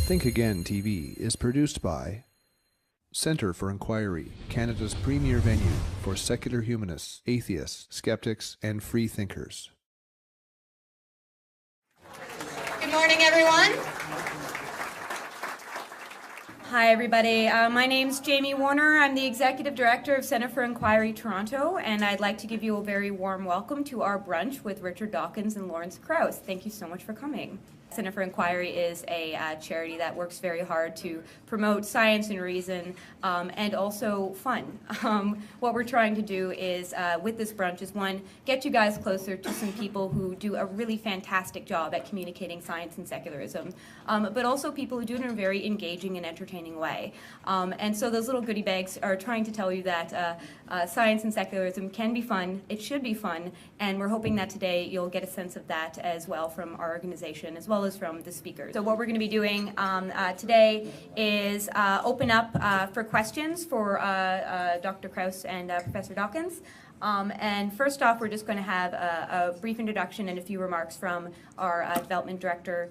Think Again TV is produced by Centre for Inquiry, Canada's premier venue for secular humanists, atheists, skeptics, and free thinkers. Good morning, everyone. Hi, everybody. My name's Jamie Warner. I'm the Executive Director of Centre for Inquiry Toronto, and I'd like to give you a very warm welcome to our brunch with Richard Dawkins and Lawrence Krauss. Thank you so much for coming. Centre for Inquiry is a charity that works very hard to promote science and reason and also fun. What we're trying to do is, with this brunch, is one, get you guys closer to some people who do a really fantastic job at communicating science and secularism, but also people who do it in a very engaging and entertaining way. And so those little goodie bags are trying to tell you that science and secularism can be fun, it should be fun, and we're hoping that today you'll get a sense of that as well from our organization, as well as from the speakers. So what we're going to be doing today is open up for questions for Dr. Krauss and Professor Dawkins. And first off, we're just going to have a brief introduction and a few remarks from our development director,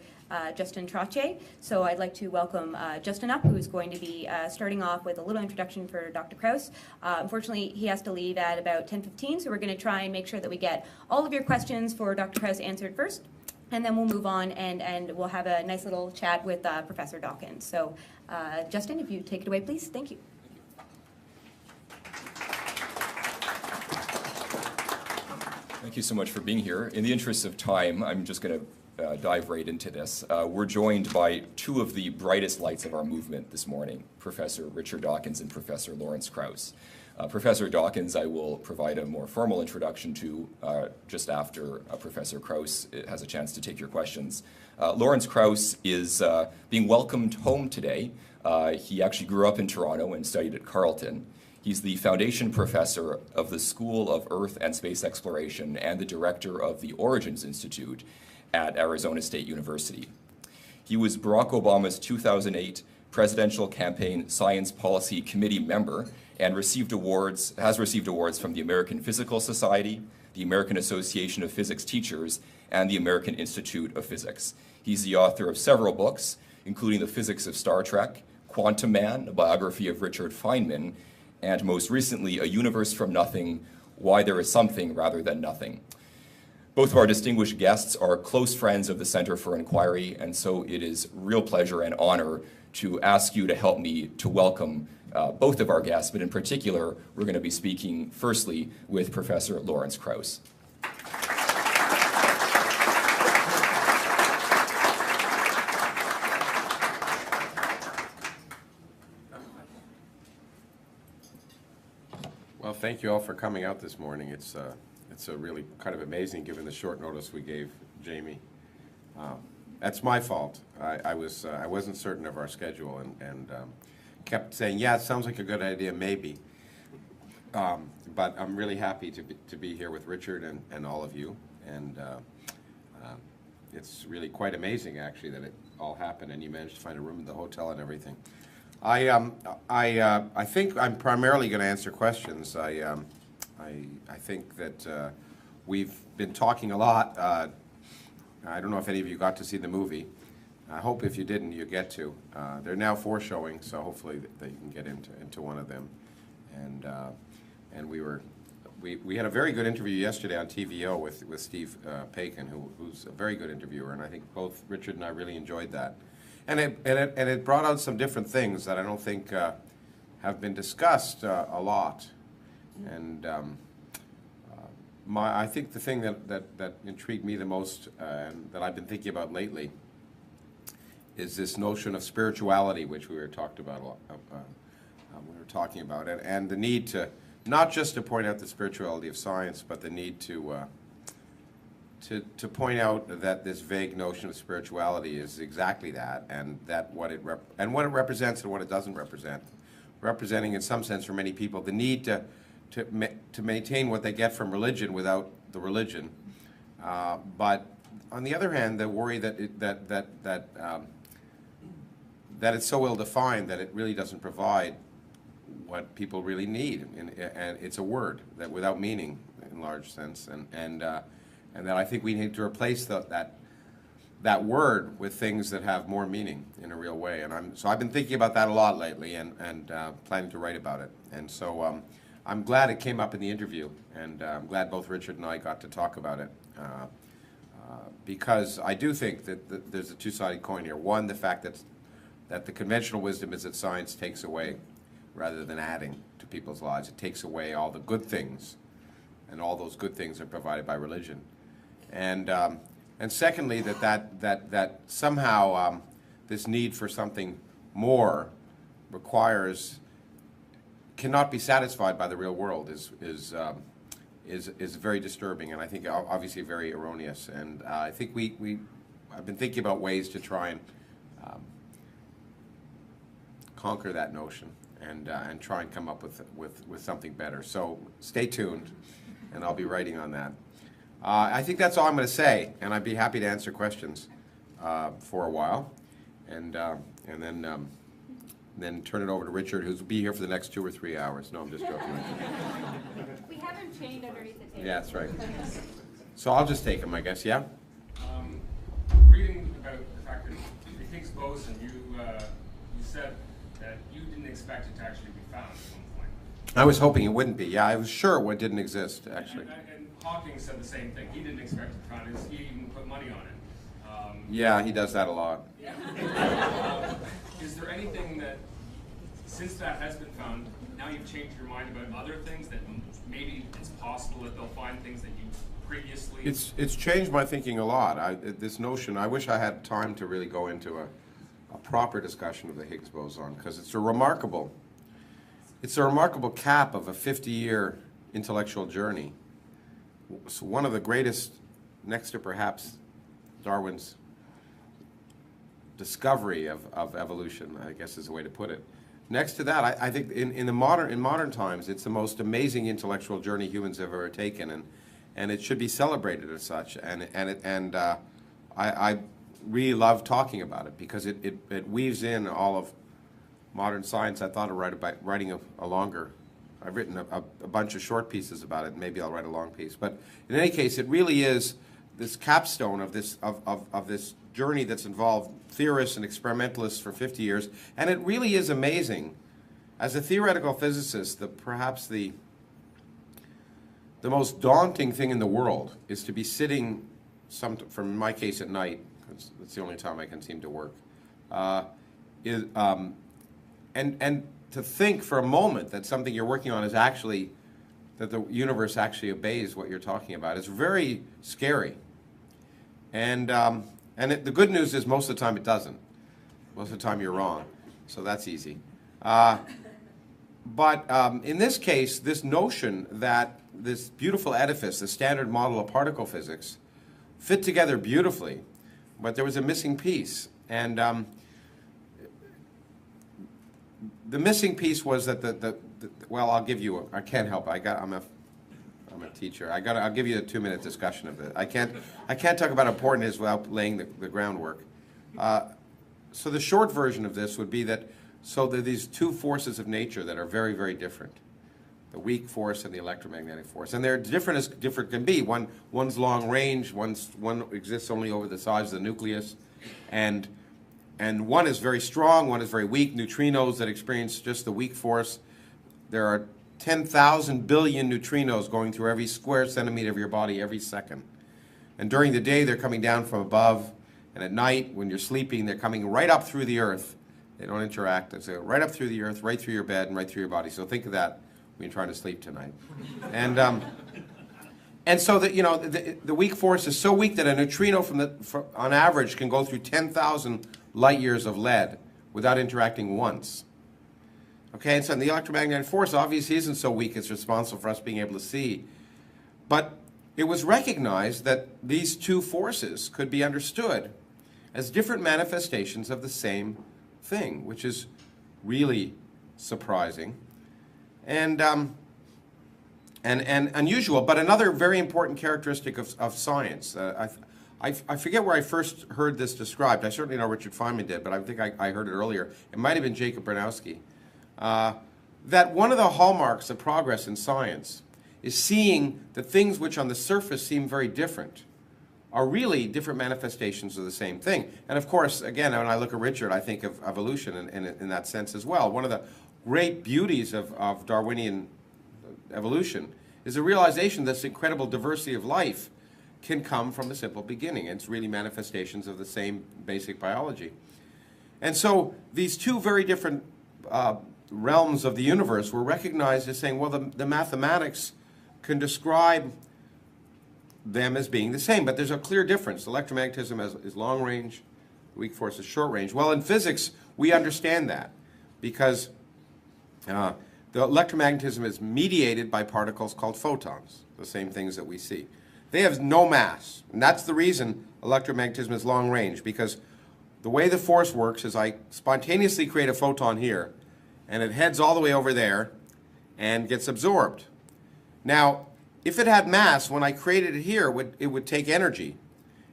Justin Trottier. So I'd like to welcome Justin up, who is going to be starting off with a little introduction for Dr. Krauss. Unfortunately, he has to leave at about 10:15, so we're going to try and make sure that we get all of your questions for Dr. Krauss answered first. And then we'll move on and we'll have a nice little chat with Professor Dawkins. So Justin, if you take it away, please. Thank you. Thank you so much for being here. In the interest of time, I'm just going to dive right into this. We're joined by two of the brightest lights of our movement this morning, Professor Richard Dawkins and Professor Lawrence Krauss. Professor Dawkins, I will provide a more formal introduction to just after Professor Krauss has a chance to take your questions. Lawrence Krauss is being welcomed home today. He actually grew up in Toronto and studied at Carleton. He's the foundation professor of the School of Earth and Space Exploration and the director of the Origins Institute at Arizona State University. He was Barack Obama's 2008 Presidential Campaign Science Policy Committee member and has received awards from the American Physical Society, the American Association of Physics Teachers, and the American Institute of Physics. He's the author of several books, including The Physics of Star Trek, Quantum Man, a biography of Richard Feynman, and most recently, A Universe from Nothing, Why There Is Something Rather Than Nothing. Both of our distinguished guests are close friends of the Centre for Inquiry, and so it is real pleasure and honor to ask you to help me to welcome both of our guests, but in particular, we're going to be speaking firstly with Professor Lawrence Krauss. Well, thank you all for coming out this morning. It's a really kind of amazing given the short notice we gave Jamie. That's my fault. I wasn't certain of our schedule and kept saying, yeah, it sounds like a good idea, maybe. But I'm really happy to be here with Richard and all of you. And it's really quite amazing, actually, that it all happened and you managed to find a room in the hotel and everything. I think I'm primarily going to answer questions. I think that we've been talking a lot. I don't know if any of you got to see the movie. I hope if you didn't, you get to. There are now 4 showing, so hopefully that you can get into one of them. And we had a very good interview yesterday on TVO with Steve Paikin, who's a very good interviewer, and I think both Richard and I really enjoyed that. And it brought out some different things that I don't think have been discussed a lot. And I think the thing that intrigued me the most and that I've been thinking about lately is this notion of spirituality, which we were talking about, and the need to not just to point out the spirituality of science, but the need to point out that this vague notion of spirituality is exactly that, and that what it represents and what it doesn't represent. Representing, in some sense, for many people, the need to maintain what they get from religion without the religion, but on the other hand, the worry that it's so ill defined that it really doesn't provide what people really need, and it's a word that without meaning in large sense, and that I think we need to replace that that word with things that have more meaning in a real way. And so I've been thinking about that a lot lately, and planning to write about it. And so I'm glad it came up in the interview, and I'm glad both Richard and I got to talk about it. Because I do think that there's a two-sided coin here. One, the fact that the conventional wisdom is that science takes away rather than adding to people's lives. It takes away all the good things, and all those good things are provided by religion. And secondly, that somehow this need for something more cannot be satisfied by the real world is very disturbing, and I think obviously very erroneous. And I think I've been thinking about ways to try and conquer that notion and try and come up with something better. So stay tuned, and I'll be writing on that. I think that's all I'm going to say, and I'd be happy to answer questions for a while, and then turn it over to Richard, who'll be here for the next 2 or 3 hours. No, I'm just joking. We haven't chained underneath the table. Yeah, that's right. So I'll just take him, I guess, yeah? Reading about the fact that the Higgs boson, you said that you didn't expect it to actually be found at one point. I was hoping it wouldn't be. Yeah, I was sure it didn't exist, actually. And Hawking said the same thing. He didn't expect it to be found. He even put money on it. Yeah, he does that a lot. Yeah. Is there anything that, since that has been found, now you've changed your mind about other things that maybe it's possible that they'll find things that you previously... It's changed my thinking a lot. This notion, I wish I had time to really go into a proper discussion of the Higgs boson, because it's a remarkable cap of a 50-year intellectual journey. It's one of the greatest, next to perhaps Darwin's discovery of evolution, I guess is the way to put it. Next to that, I think in modern times, it's the most amazing intellectual journey humans have ever taken, and it should be celebrated as such. And I really love talking about it because it weaves in all of modern science. I thought of writing a longer. I've written a bunch of short pieces about it. Maybe I'll write a long piece. But in any case, it really is this capstone of this journey that's involved theorists and experimentalists for 50 years, and it really is amazing. As a theoretical physicist, perhaps the most daunting thing in the world is to be sitting, from my case at night, because that's the only time I can seem to work, and to think for a moment that something you're working on is actually, that the universe actually obeys what you're talking about. It's very scary. And the good news is most of the time it doesn't. Most of the time you're wrong. So that's easy. But in this case, this notion that this beautiful edifice, the standard model of particle physics, fit together beautifully, but there was a missing piece. And the missing piece was that well, I'll give you, I can't help it. I'm a teacher. I'll give you a 2-minute discussion of it. I can't talk about how important it is without laying the groundwork. So the short version of this would be that, so there are these two forces of nature that are very, very different. The weak force and the electromagnetic force. And they're different as different can be. One's long range, one exists only over the size of the nucleus, and one is very strong, one is very weak. Neutrinos that experience just the weak force. There are 10,000 billion neutrinos going through every square centimeter of your body every second. And during the day, they're coming down from above. And at night, when you're sleeping, they're coming right up through the earth. They don't interact. They go right up through the earth, right through your bed, and right through your body. So think of that when you're trying to sleep tonight. And so that, you know, the weak force is so weak that a neutrino on average can go through 10,000 light years of lead without interacting once. Okay, and so the electromagnetic force obviously isn't so weak it's responsible for us being able to see. But it was recognized that these two forces could be understood as different manifestations of the same thing, which is really surprising and unusual. But another very important characteristic of science, I forget where I first heard this described. I certainly know Richard Feynman did, but I think I heard it earlier. It might have been Jacob Bernowski. That one of the hallmarks of progress in science is seeing the things which on the surface seem very different are really different manifestations of the same thing. And of course, again, when I look at Richard, I think of evolution in that sense as well. One of the great beauties of Darwinian evolution is the realization that this incredible diversity of life can come from a simple beginning. It's really manifestations of the same basic biology. And so these two very different realms of the universe were recognized as saying, well, the mathematics can describe them as being the same, but there's a clear difference. Electromagnetism is long range, weak force is short range. Well, in physics, we understand that because the electromagnetism is mediated by particles called photons, the same things that we see. They have no mass, and that's the reason electromagnetism is long range, because the way the force works is I spontaneously create a photon here, and it heads all the way over there and gets absorbed. Now, if it had mass, when I created it here, it would take energy,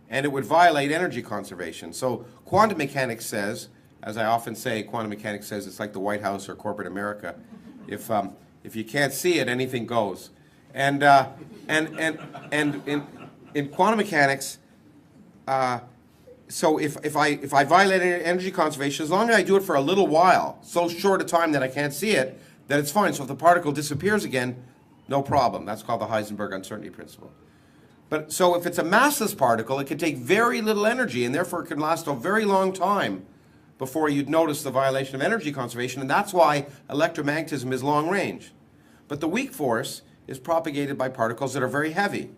and it would violate energy conservation. So quantum mechanics says, as I often say, quantum mechanics says it's like the White House or corporate America. If you can't see it, anything goes. And in quantum mechanics, so if I violate energy conservation, as long as I do it for a little while, so short a time that I can't see it, then it's fine. So if the particle disappears again, no problem. That's called the Heisenberg uncertainty principle. But so if it's a massless particle, it can take very little energy, and therefore it can last a very long time before you'd notice the violation of energy conservation, and that's why electromagnetism is long range. But the weak force is propagated by particles that are very heavy.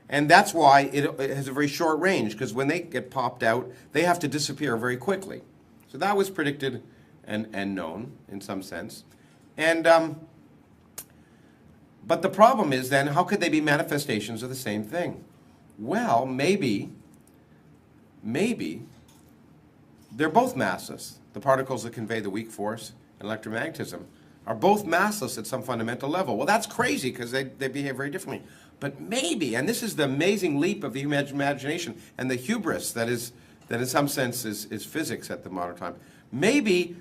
And that's why it has a very short range, because when they get popped out, they have to disappear very quickly. So that was predicted and known in some sense. But the problem is then, how could they be manifestations of the same thing? Well, maybe they're both massless. The particles that convey the weak force and electromagnetism are both massless at some fundamental level. Well, that's crazy because they behave very differently. But maybe, and this is the amazing leap of the human imagination and the hubris that in some sense is physics at the modern time. Maybe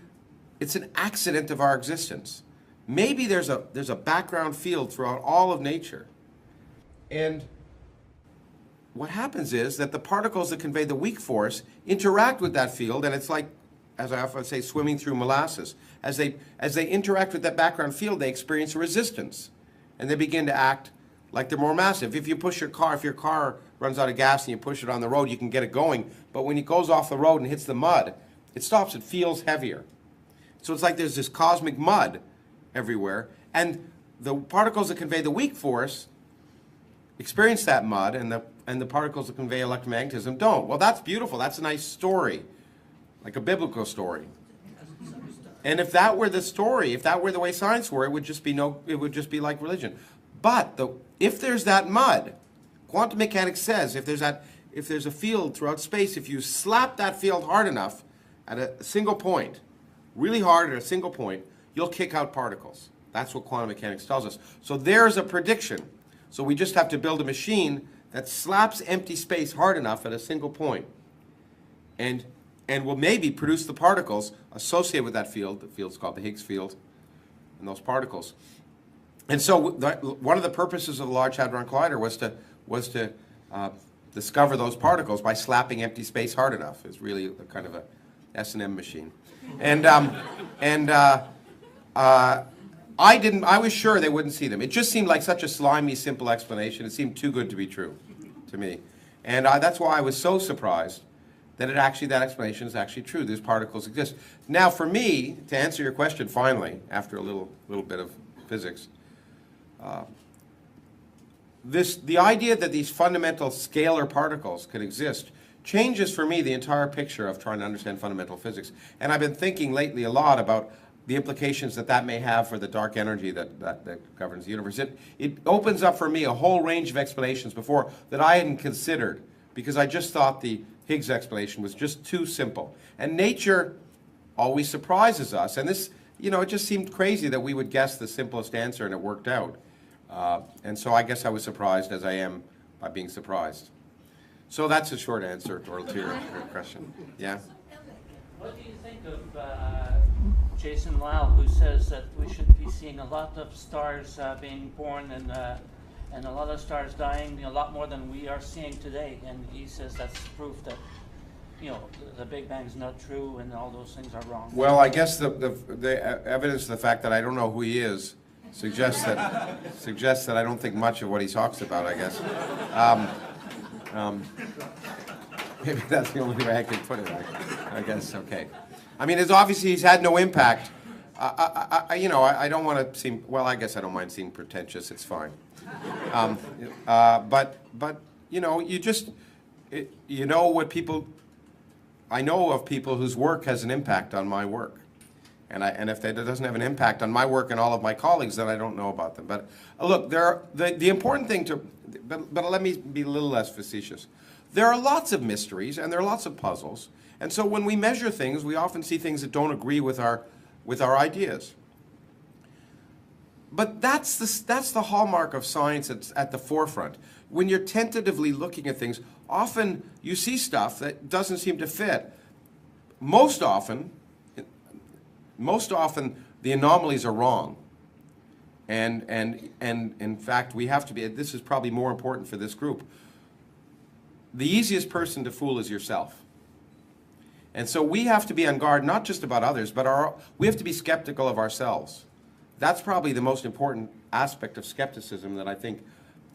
it's an accident of our existence. Maybe there's a background field throughout all of nature. And what happens is that the particles that convey the weak force interact with that field, and it's like, as I often say, swimming through molasses. As they interact with that background field, they experience resistance, and they begin to act like they're more massive. If you push your car, if your car runs out of gas and you push it on the road, you can get it going, but when it goes off the road and hits the mud, it stops, it feels heavier. So it's like there's this cosmic mud everywhere, and the particles that convey the weak force experience that mud, and the particles that convey electromagnetism don't. Well, that's beautiful. That's a nice story, like a biblical story. And if that were the story, if that were the way science were, it would just be like religion. But if there's that mud, quantum mechanics says if there's a field throughout space, if you slap that field hard enough at a single point, really hard at a single point, you'll kick out particles. That's what quantum mechanics tells us. So there's a prediction. So we just have to build a machine that slaps empty space hard enough at a single point, and will maybe produce the particles associated with that field. The field's called the Higgs field, and those particles. And so one of the purposes of the Large Hadron Collider was to discover those particles by slapping empty space hard enough. It's really a kind of a S&M machine. I was sure they wouldn't see them. It just seemed like such a slimy, simple explanation. It seemed too good to be true to me. And that's why I was so surprised that that explanation is actually true. These particles exist. Now, for me, to answer your question finally, after a little bit of physics, the idea that these fundamental scalar particles could exist changes for me the entire picture of trying to understand fundamental physics. And I've been thinking lately a lot about the implications that may have for the dark energy that governs the universe. It opens up for me a whole range of explanations before that I hadn't considered, because I just thought the Higgs explanation was just too simple. And nature always surprises us. And this, it just seemed crazy that we would guess the simplest answer and it worked out. And so I guess I was surprised, as I am by being surprised. So that's a short answer to your question. Yeah? What do you think of Jason Lau, who says that we should be seeing a lot of stars being born and a lot of stars dying, a lot more than we are seeing today. And he says that's proof that, the Big Bang is not true and all those things are wrong. Well, I guess the evidence of the fact that I don't know who he is suggests that I don't think much of what he talks about, I guess. Maybe that's the only way I can put it, I guess, okay. I mean, it's obviously he's had no impact. I don't want to seem, well, I guess I don't mind seeming pretentious, it's fine. But I know of people whose work has an impact on my work. And if that doesn't have an impact on my work and all of my colleagues, then I don't know about them. But look, the important thing but let me be a little less facetious. There are lots of mysteries and there are lots of puzzles. And so when we measure things, we often see things that don't agree with our ideas. But that's the hallmark of science that's at the forefront. When you're tentatively looking at things, often you see stuff that doesn't seem to fit. Most often the anomalies are wrong. And in fact, we have to be, this is probably more important for this group. The easiest person to fool is yourself. And so we have to be on guard, not just about others, but we have to be skeptical of ourselves. That's probably the most important aspect of skepticism that I think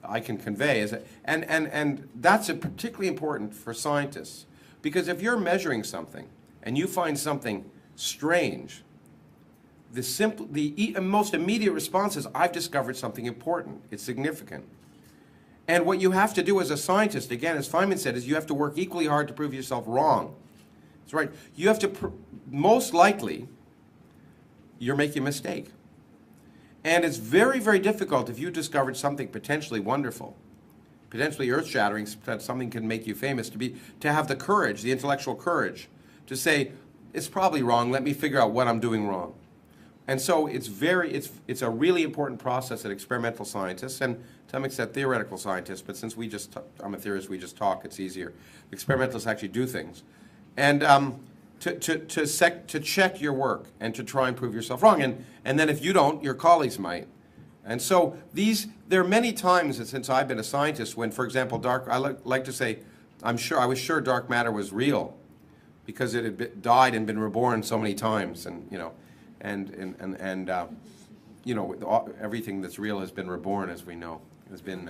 I can convey. And that's particularly important for scientists. Because if you're measuring something and you find something strange, the most immediate response is, I've discovered something important. It's significant. And what you have to do as a scientist, again, as Feynman said, is you have to work equally hard to prove yourself wrong. That's right. You have to, most likely, you're making a mistake. And it's very, very difficult if you discovered something potentially wonderful, potentially earth-shattering, that something can make you famous, to have the courage, the intellectual courage, to say, it's probably wrong, let me figure out what I'm doing wrong. And so it's a really important process that experimental scientists, and to some extent theoretical scientists, but since I'm a theorist, we just talk, it's easier. Experimentalists actually do things. And to check your work and to try and prove yourself wrong. And then if you don't, your colleagues might. And so there are many times since I've been a scientist when, for example, I like to say, I was sure dark matter was real because it had died and been reborn so many times, and everything that's real has been reborn, as we know. Has been,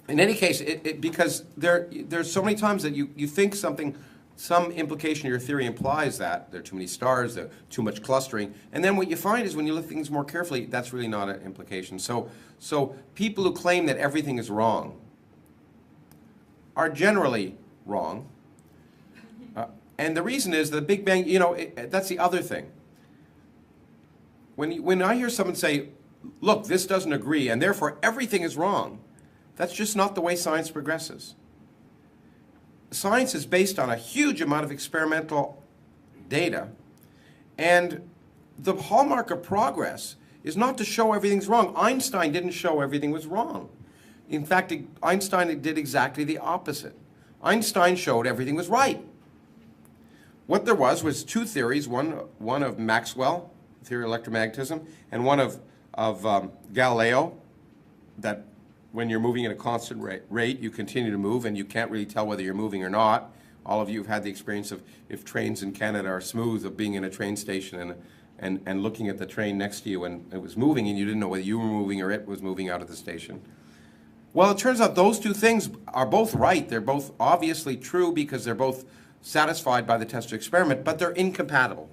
in any case, because there's so many times that you think some implication of your theory implies that there are too many stars, there too much clustering, and then what you find is when you look at things more carefully, that's really not an implication. So people who claim that everything is wrong are generally wrong. And the reason is the Big Bang, that's the other thing. When I hear someone say, look, this doesn't agree, and therefore everything is wrong, that's just not the way science progresses. Science is based on a huge amount of experimental data, and the hallmark of progress is not to show everything's wrong. Einstein didn't show everything was wrong. In fact, Einstein did exactly the opposite. Einstein showed everything was right. What there was two theories, one of Maxwell, theory of electromagnetism, and one of Galileo, that when you're moving at a constant rate, you continue to move, and you can't really tell whether you're moving or not. All of you have had the experience of, if trains in Canada are smooth, of being in a train station and looking at the train next to you when it was moving, and you didn't know whether you were moving or it was moving out of the station. Well, it turns out those two things are both right. They're both obviously true because they're both satisfied by the test of experiment, but they're incompatible.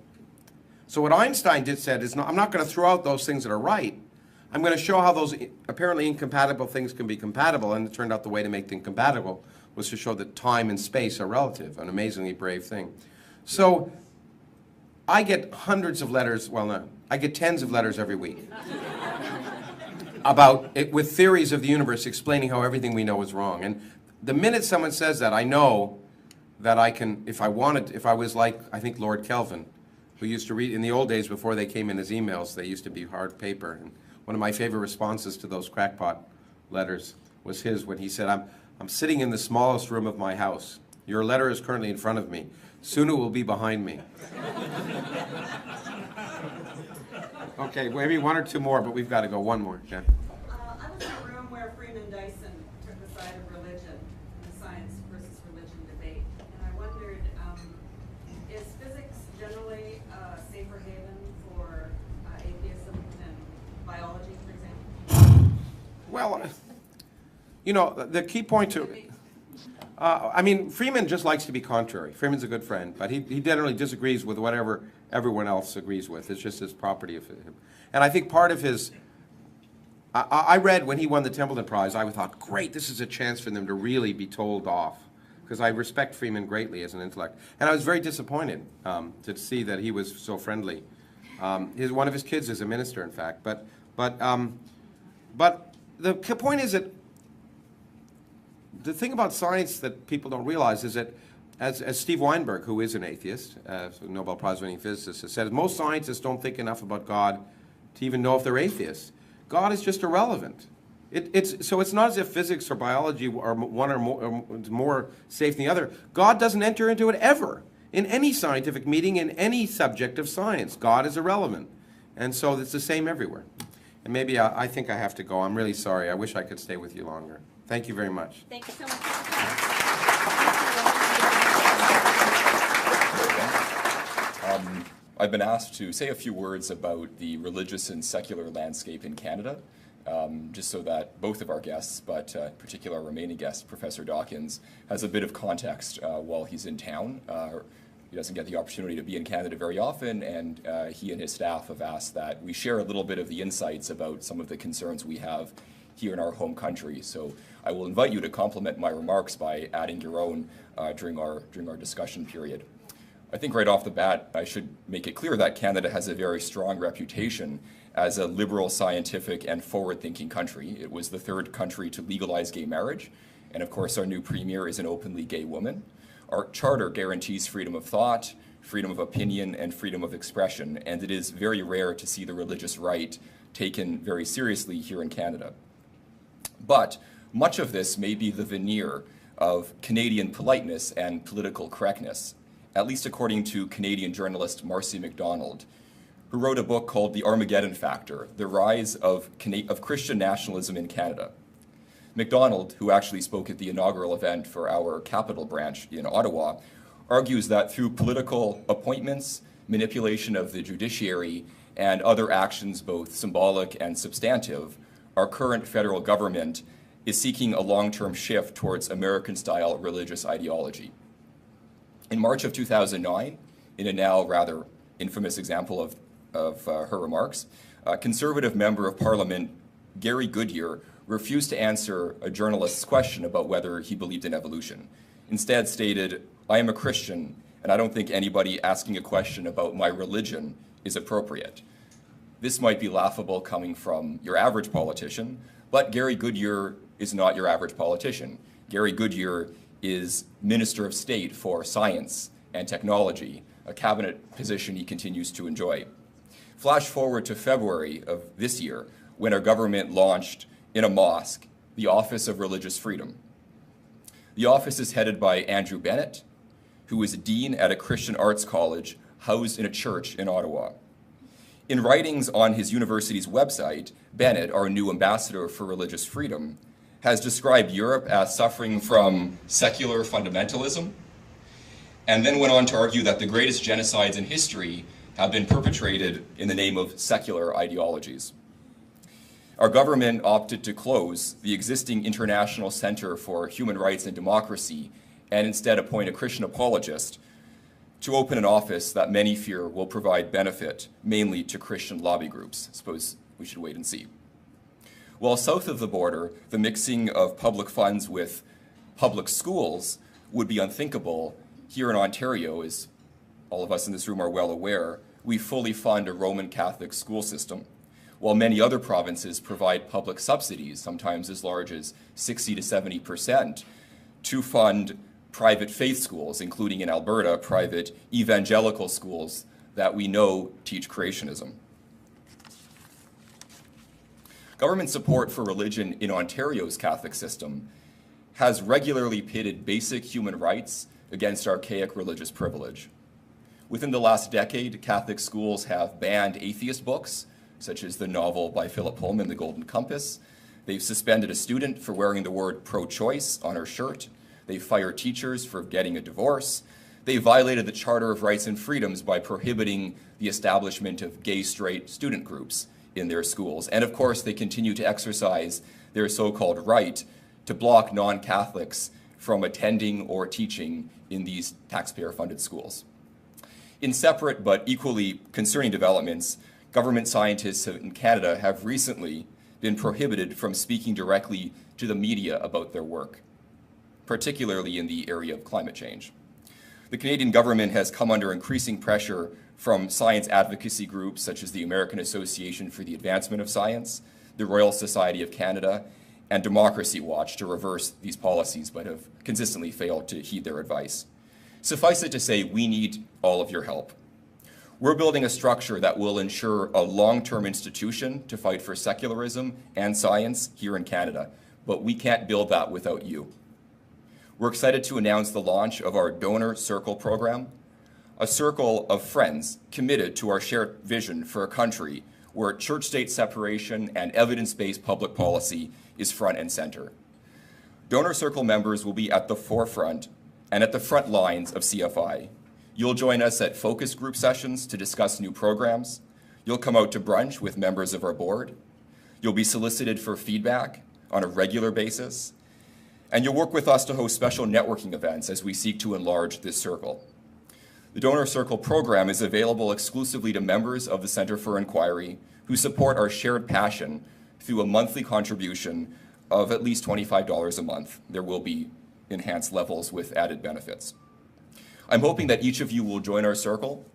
So what Einstein said is, I'm not going to throw out those things that are right. I'm going to show how those apparently incompatible things can be compatible, and it turned out the way to make them compatible was to show that time and space are relative, an amazingly brave thing. So I get hundreds of letters, I get tens of letters every week about it, with theories of the universe explaining how everything we know is wrong. And the minute someone says that, I know that I can, if I was like, I think, Lord Kelvin, who used to read, in the old days before they came in as emails, they used to be hard paper. And one of my favorite responses to those crackpot letters was his when he said, I'm sitting in the smallest room of my house. Your letter is currently in front of me. Soon it will be behind me. Okay, maybe one or two more, but we've got to go. One more, Jen. Well, you know, the key point to, I mean, Freeman just likes to be contrary. Freeman's a good friend, but he generally disagrees with whatever everyone else agrees with. It's just his property of him. And I think part of his, I read when he won the Templeton Prize, I thought, great, this is a chance for them to really be told off. Because I respect Freeman greatly as an intellect. And I was very disappointed to see that he was so friendly. One of his kids is a minister, in fact. But the point is that the thing about science that people don't realize is that, as Steve Weinberg, who is an atheist, Nobel Prize-winning physicist, has said, most scientists don't think enough about God to even know if they're atheists. God is just irrelevant. So it's not as if physics or biology are one or more safe than the other. God doesn't enter into it ever. In any scientific meeting, in any subject of science, God is irrelevant. And so it's the same everywhere. And maybe I think I have to go. I'm really sorry. I wish I could stay with you longer. Thank you very much. Thank you so much. I've been asked to say a few words about the religious and secular landscape in Canada, just so that both of our guests, but in particular our remaining guest, Professor Dawkins, has a bit of context while he's in town. He doesn't get the opportunity to be in Canada very often, and he and his staff have asked that we share a little bit of the insights about some of the concerns we have here in our home country. So I will invite you to complement my remarks by adding your own during our discussion period. I think right off the bat, I should make it clear that Canada has a very strong reputation as a liberal, scientific, and forward-thinking country. It was the third country to legalize gay marriage, and of course our new premier is an openly gay woman. Our charter guarantees freedom of thought, freedom of opinion, and freedom of expression, and it is very rare to see the religious right taken very seriously here in Canada. But much of this may be the veneer of Canadian politeness and political correctness, at least according to Canadian journalist Marcy MacDonald, who wrote a book called The Armageddon Factor, The Rise of Christian Nationalism in Canada. MacDonald, who actually spoke at the inaugural event for our capital branch in Ottawa, argues that through political appointments, manipulation of the judiciary, and other actions both symbolic and substantive, our current federal government is seeking a long-term shift towards American-style religious ideology. In March of 2009, in a now rather infamous example of her remarks, Conservative Member of Parliament Gary Goodyear refused to answer a journalist's question about whether he believed in evolution. Instead stated, "I am a Christian, and I don't think anybody asking a question about my religion is appropriate." This might be laughable coming from your average politician, but Gary Goodyear is not your average politician. Gary Goodyear is Minister of State for Science and Technology, a cabinet position he continues to enjoy. Flash forward to February of this year, when our government launched in a mosque the Office of Religious Freedom. The office is headed by Andrew Bennett, who is a dean at a Christian arts college housed in a church in Ottawa. In writings on his university's website, Bennett, our new ambassador for religious freedom, has described Europe as suffering from secular fundamentalism, and then went on to argue that the greatest genocides in history have been perpetrated in the name of secular ideologies. Our government opted to close the existing International Center for Human Rights and Democracy and instead appoint a Christian apologist to open an office that many fear will provide benefit mainly to Christian lobby groups. I suppose we should wait and see. While south of the border, the mixing of public funds with public schools would be unthinkable, here in Ontario, as all of us in this room are well aware, we fully fund a Roman Catholic school system, while many other provinces provide public subsidies, sometimes as large as 60 to 70%, to fund private faith schools, including in Alberta, private evangelical schools that we know teach creationism. Government support for religion in Ontario's Catholic system has regularly pitted basic human rights against archaic religious privilege. Within the last decade, Catholic schools have banned atheist books, such as the novel by Philip Pullman, The Golden Compass. They've suspended a student for wearing the word pro-choice on her shirt. They've fired teachers for getting a divorce. They violated the Charter of Rights and Freedoms by prohibiting the establishment of gay-straight student groups in their schools. And of course, they continue to exercise their so-called right to block non-Catholics from attending or teaching in these taxpayer-funded schools. In separate but equally concerning developments, government scientists in Canada have recently been prohibited from speaking directly to the media about their work, particularly in the area of climate change. The Canadian government has come under increasing pressure from science advocacy groups such as the American Association for the Advancement of Science, the Royal Society of Canada, and Democracy Watch to reverse these policies, but have consistently failed to heed their advice. Suffice it to say, we need all of your help. We're building a structure that will ensure a long-term institution to fight for secularism and science here in Canada, but we can't build that without you. We're excited to announce the launch of our Donor Circle program, a circle of friends committed to our shared vision for a country where church-state separation and evidence-based public policy is front and center. Donor Circle members will be at the forefront and at the front lines of CFI. You'll join us at focus group sessions to discuss new programs. You'll come out to brunch with members of our board. You'll be solicited for feedback on a regular basis. And you'll work with us to host special networking events as we seek to enlarge this circle. The Donor Circle program is available exclusively to members of the Centre for Inquiry who support our shared passion through a monthly contribution of at least $25 a month. There will be enhanced levels with added benefits. I'm hoping that each of you will join our circle,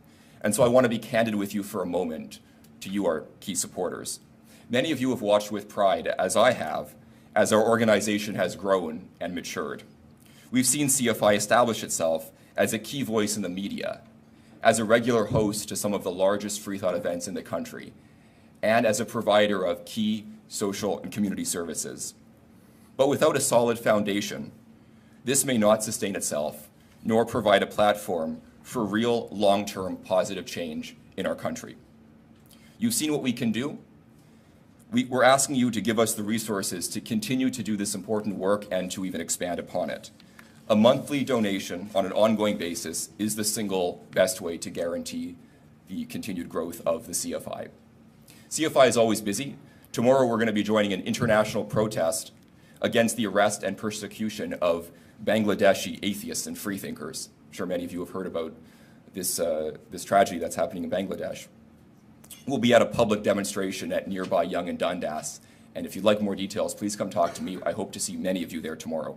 and so I want to be candid with you for a moment, to you, our key supporters. Many of you have watched with pride, as I have, as our organization has grown and matured. We've seen CFI establish itself as a key voice in the media, as a regular host to some of the largest free thought events in the country, and as a provider of key social and community services. But without a solid foundation, this may not sustain itself, nor provide a platform for real long-term positive change in our country. You've seen what we can do. We're asking you to give us the resources to continue to do this important work and to even expand upon it. A monthly donation on an ongoing basis is the single best way to guarantee the continued growth of the CFI. CFI is always busy. Tomorrow we're going to be joining an international protest against the arrest and persecution of Bangladeshi atheists and freethinkers. I'm sure many of you have heard about this tragedy that's happening in Bangladesh. We'll be at a public demonstration at nearby Yonge and Dundas, and if you'd like more details, please come talk to me. I hope to see many of you there tomorrow.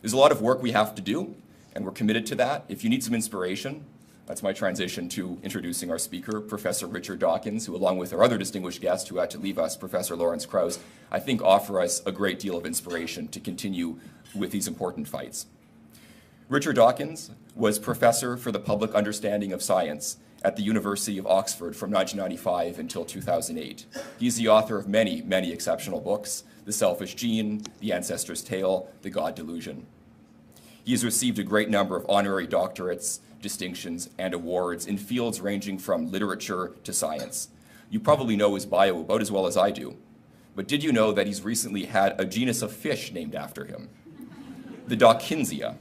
There's a lot of work we have to do, and we're committed to that. If you need some inspiration, that's my transition to introducing our speaker, Professor Richard Dawkins, who, along with our other distinguished guest who had to leave us, Professor Lawrence Krauss, I think offer us a great deal of inspiration to continue with these important fights. Richard Dawkins was Professor for the Public Understanding of Science at the University of Oxford from 1995 until 2008. He's the author of many, many exceptional books: The Selfish Gene, The Ancestor's Tale, The God Delusion. He has received a great number of honorary doctorates, distinctions, and awards in fields ranging from literature to science. You probably know his bio about as well as I do, but did you know that he's recently had a genus of fish named after him? The Dawkinsia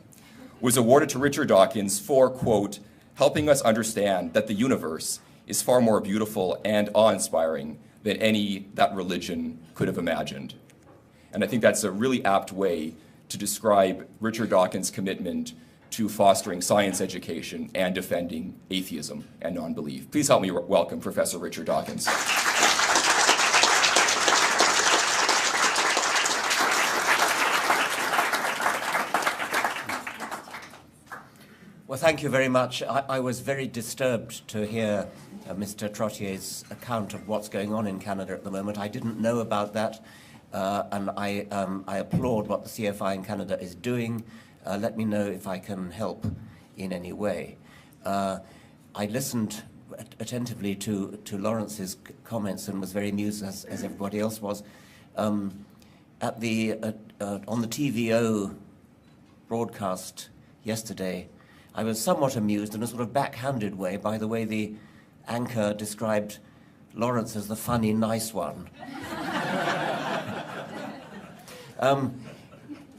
was awarded to Richard Dawkins for, quote, helping us understand that the universe is far more beautiful and awe-inspiring than any that religion could have imagined. And I think that's a really apt way to describe Richard Dawkins' commitment to fostering science education and defending atheism and non-belief. Please help me welcome Professor Richard Dawkins. Well, thank you very much. I was very disturbed to hear Mr. Trottier's account of what's going on in Canada at the moment. I didn't know about that, and I applaud what the CFI in Canada is doing. Let me know if I can help in any way. I listened attentively to Lawrence's comments and was very amused, as everybody else was. On the TVO broadcast yesterday, I was somewhat amused in a sort of backhanded way by the way the anchor described Lawrence as the funny, nice one.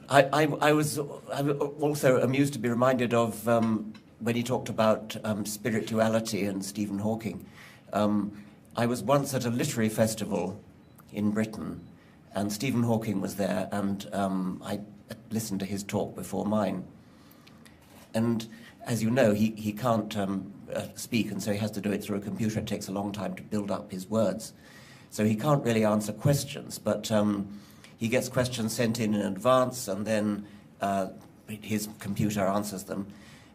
I was also amused to be reminded of when he talked about spirituality and Stephen Hawking. I was once at a literary festival in Britain, and Stephen Hawking was there, and I listened to his talk before mine. And as you know, he can't speak, and so he has to do it through a computer. It takes a long time to build up his words. So he can't really answer questions, but he gets questions sent in advance, and then his computer answers them.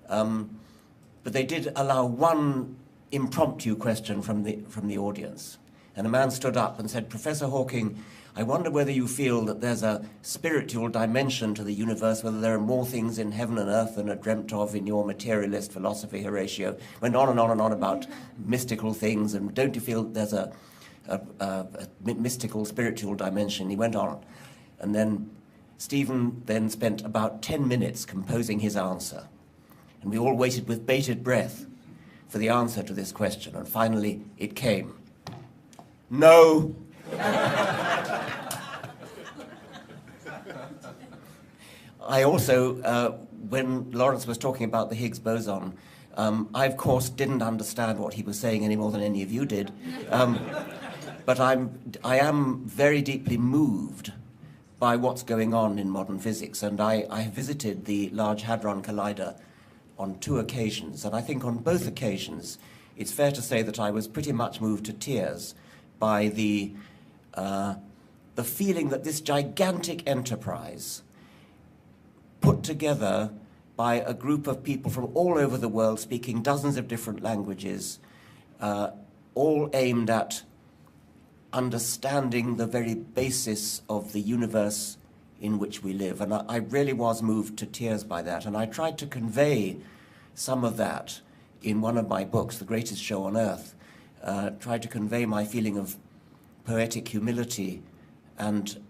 But they did allow one impromptu question from the audience. And a man stood up and said, "Professor Hawking, I wonder whether you feel that there's a spiritual dimension to the universe, whether there are more things in heaven and earth than are dreamt of in your materialist philosophy, Horatio." Went on and on and on about mystical things, and don't you feel that there's a mystical, spiritual dimension? He went on. And then Stephen then spent about 10 minutes composing his answer. And we all waited with bated breath for the answer to this question. And finally, it came. No. I also, when Lawrence was talking about the Higgs boson, I, of course, didn't understand what he was saying any more than any of you did. But I am very deeply moved by what's going on in modern physics. And I visited the Large Hadron Collider on 2 occasions. And I think on both occasions, it's fair to say that I was pretty much moved to tears by the feeling that this gigantic enterprise, put together by a group of people from all over the world speaking dozens of different languages, all aimed at understanding the very basis of the universe in which we live. And I really was moved to tears by that. And I tried to convey some of that in one of my books, The Greatest Show on Earth, tried to convey my feeling of poetic humility and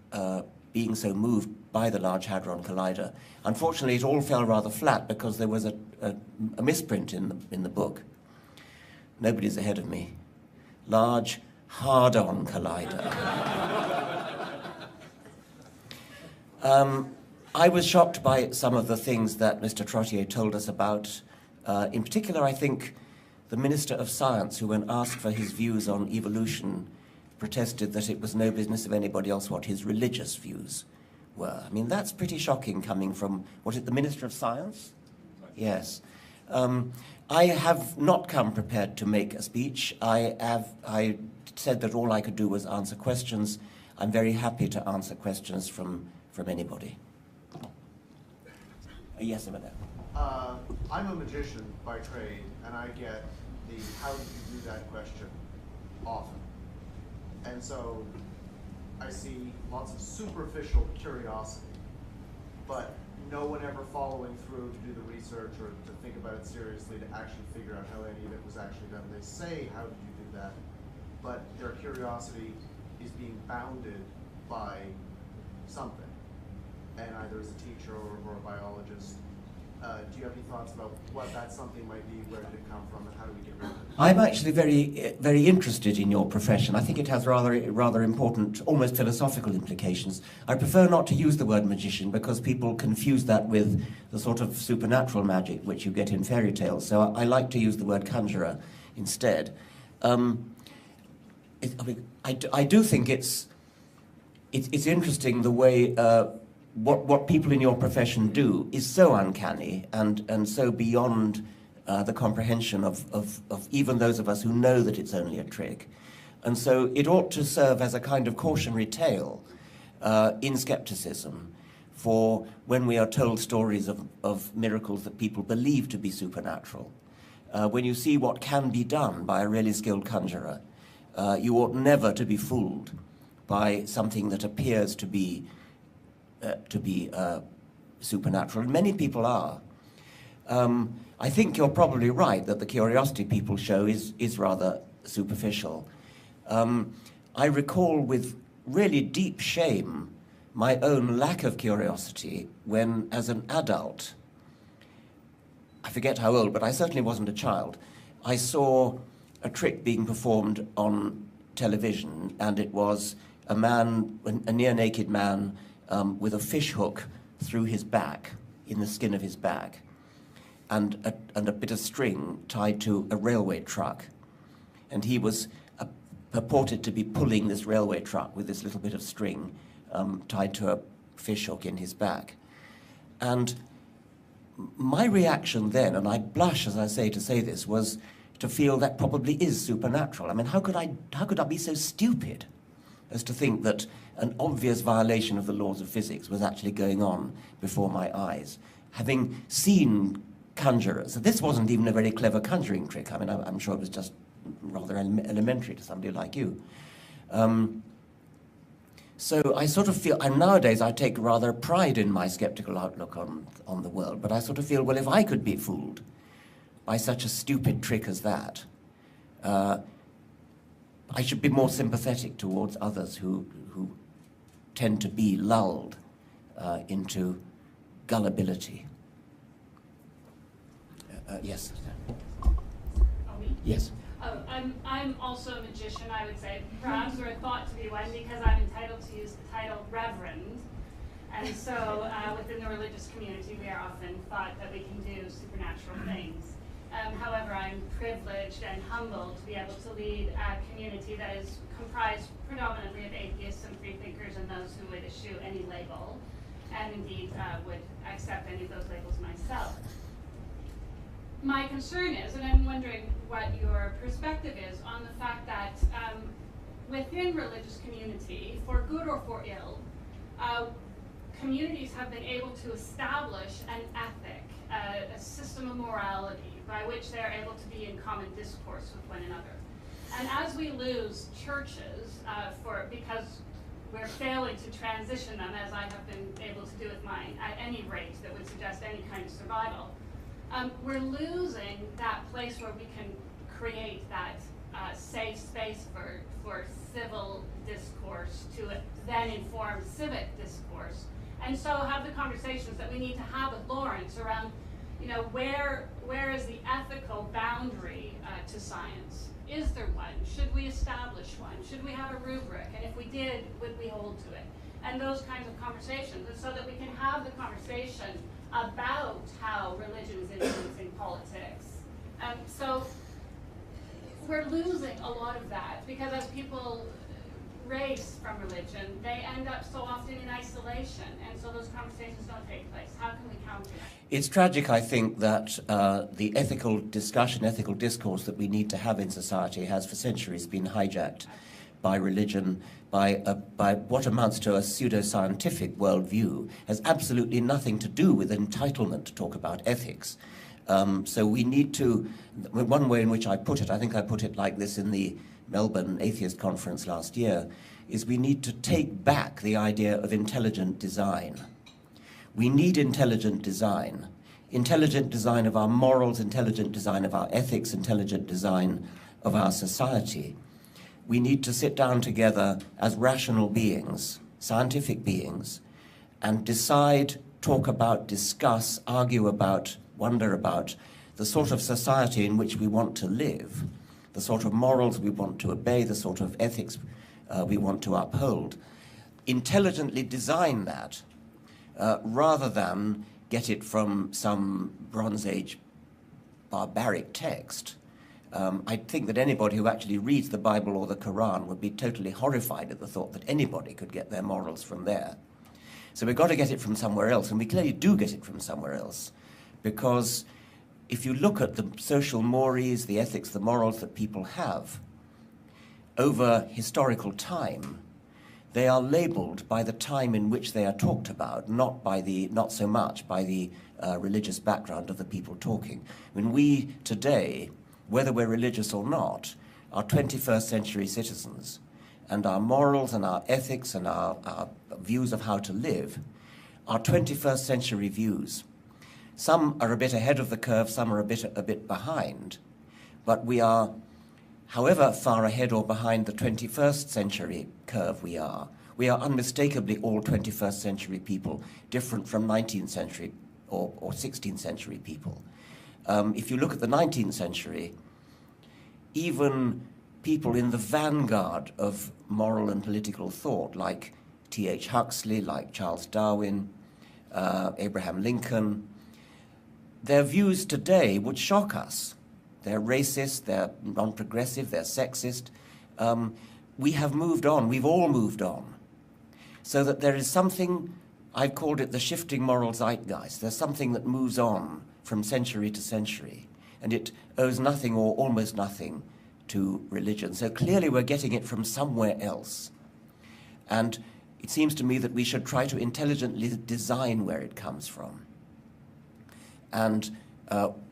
being so moved by the Large Hadron Collider. Unfortunately, it all fell rather flat because there was a misprint in the book. Nobody's ahead of me. Large Hard-on Collider. I was shocked by some of the things that Mr. Trottier told us about. In particular, I think the Minister of Science, who when asked for his views on evolution, protested that it was no business of anybody else what his religious views were. I mean, that's pretty shocking coming from, was it the Minister of Science? Yes. I have not come prepared to make a speech. I said that all I could do was answer questions. I'm very happy to answer questions from anybody. Yes, Emma. I'm a magician by trade, and I get the "how did you do that" question often. And so I see lots of superficial curiosity, but no one ever following through to do the research or to think about it seriously to actually figure out how any of it was actually done. They say, "How did you do that?" But their curiosity is being bounded by something, and either as a teacher or a biologist. Do you have any thoughts about what that something might be, where did it come from, and how do we get rid of it? I'm actually very interested in your profession. I think it has rather important, almost philosophical implications. I prefer not to use the word magician because people confuse that with the sort of supernatural magic which you get in fairy tales. So I like to use the word conjurer instead. I do think it's interesting the way what people in your profession do is so uncanny and so beyond the comprehension of even those of us who know that it's only a trick. And so it ought to serve as a kind of cautionary tale in skepticism for when we are told stories of miracles that people believe to be supernatural. When you see what can be done by a really skilled conjurer, you ought never to be fooled by something that appears to be supernatural. And many people are. I think you're probably right that the curiosity people show is rather superficial. I recall with really deep shame my own lack of curiosity when, as an adult, I forget how old, but I certainly wasn't a child, I saw a trick being performed on television, and it was a man, a near-naked man, with a fish hook through his back, in the skin of his back, and a bit of string tied to a railway truck. And he was purported to be pulling this railway truck with this little bit of string tied to a fish hook in his back. And my reaction then, and I blush as I say to say this, was to feel that probably is supernatural. I mean, how could I be so stupid as to think that an obvious violation of the laws of physics was actually going on before my eyes? Having seen conjurers, this wasn't even a very clever conjuring trick. I mean, I'm sure it was just rather elementary to somebody like you. So I sort of feel, and nowadays I take rather pride in my skeptical outlook on the world, but I sort of feel, well, if I could be fooled by such a stupid trick as that, I should be more sympathetic towards others who tend to be lulled into gullibility. Yes. Yes. I'm also a magician, I would say, perhaps, or thought to be one, because I'm entitled to use the title Reverend. And so within the religious community, we are often thought that we can do supernatural things. However, I'm privileged and humbled to be able to lead a community that is comprised predominantly of atheists and freethinkers and those who would eschew any label, and indeed would accept any of those labels myself. My concern is, and I'm wondering what your perspective is on the fact that within religious community, for good or for ill, communities have been able to establish an ethic, a system of morality by which they are able to be in common discourse with one another. And as we lose churches because we're failing to transition them, as I have been able to do with mine, at any rate that would suggest any kind of survival, we're losing that place where we can create that safe space for civil discourse to then inform civic discourse, and so have the conversations that we need to have with Lawrence around, you know, where is the ethical boundary to science? Is there one? Should we establish one? Should we have a rubric? And if we did, would we hold to it? And those kinds of conversations, and so that we can have the conversation about how religion is influencing politics. So we're losing a lot of that, because as people race from religion, they end up so often in isolation, and so those conversations don't take place. How can we counter that? It's tragic, I think, that the ethical discussion, ethical discourse that we need to have in society has for centuries been hijacked by religion, by what amounts to a pseudoscientific worldview, has absolutely nothing to do with entitlement to talk about ethics. So we need to, one way in which I put it, I think I put it like this in the Melbourne Atheist Conference last year, is we need to take back the idea of intelligent design. We need intelligent design of our morals, intelligent design of our ethics, intelligent design of our society. We need to sit down together as rational beings, scientific beings, and decide, talk about, discuss, argue about, wonder about the sort of society in which we want to live, the sort of morals we want to obey, the sort of ethics we want to uphold. Intelligently design that, rather than get it from some Bronze Age barbaric text. I think that anybody who actually reads the Bible or the Quran would be totally horrified at the thought that anybody could get their morals from there. So we've got to get it from somewhere else, and we clearly do get it from somewhere else, because if you look at the social mores, the ethics, the morals that people have over historical time, they are labeled by the time in which they are talked about, not so much by the religious background of the people talking. When we today, whether we're religious or not, are 21st century citizens, and our morals and our ethics and our views of how to live are 21st century views. Some are a bit ahead of the curve, some are a bit behind, but we are, however far ahead or behind the 21st century curve we are unmistakably all 21st century people, different from 19th century or 16th century people. If you look at the 19th century, even people in the vanguard of moral and political thought, like T.H. Huxley, like Charles Darwin, Abraham Lincoln, their views today would shock us. They're racist, they're non-progressive, they're sexist. We have moved on, we've all moved on. So that there is something, I've called it the shifting moral zeitgeist. There's something that moves on from century to century, and it owes nothing or almost nothing to religion. So clearly we're getting it from somewhere else. And it seems to me that we should try to intelligently design where it comes from, and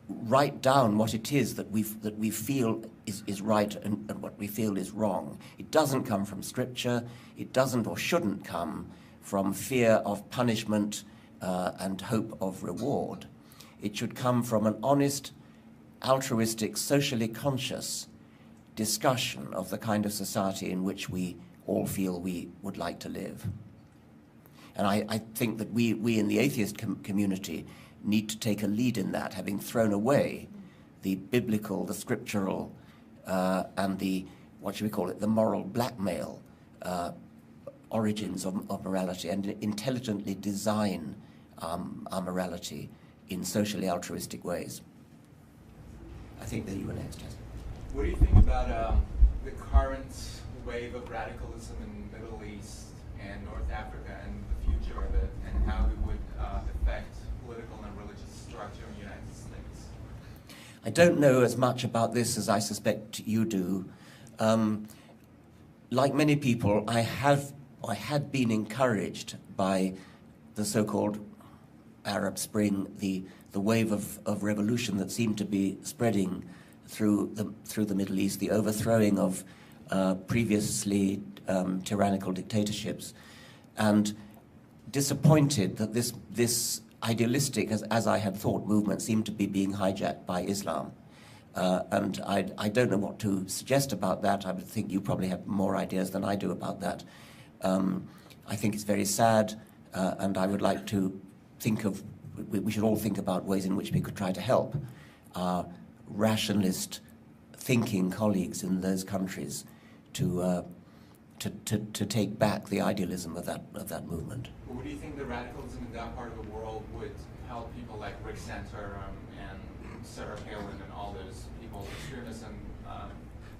write down what it is that we feel is right and what we feel is wrong. It doesn't come from Scripture. It doesn't or shouldn't come from fear of punishment and hope of reward. It should come from an honest, altruistic, socially conscious discussion of the kind of society in which we all feel we would like to live. And I think that we in the atheist community need to take a lead in that, having thrown away the biblical, the scriptural, and the, what should we call it, the moral blackmail origins of morality, and intelligently design our morality in socially altruistic ways. I think that you were next, yes. What do you think about the current wave of radicalism in the Middle East and North Africa and the future of it, and how it would affect political and religious structure in the United States? I don't know as much about this as I suspect you do. Like many people, I had been encouraged by the so-called Arab Spring, the wave of revolution that seemed to be spreading through the Middle East, the overthrowing of previously tyrannical dictatorships, and disappointed that this idealistic, as I had thought, movement seemed to be being hijacked by Islam. And I don't know what to suggest about that. I would think you probably have more ideas than I do about that. I think it's very sad, and I would like to think of, we should all think about ways in which we could try to help our rationalist thinking colleagues in those countries to take back the idealism of that movement. Well, what do you think the radicalism in that part of the world would help people like Rick Santorum and Sarah Palin and all those people, extremism?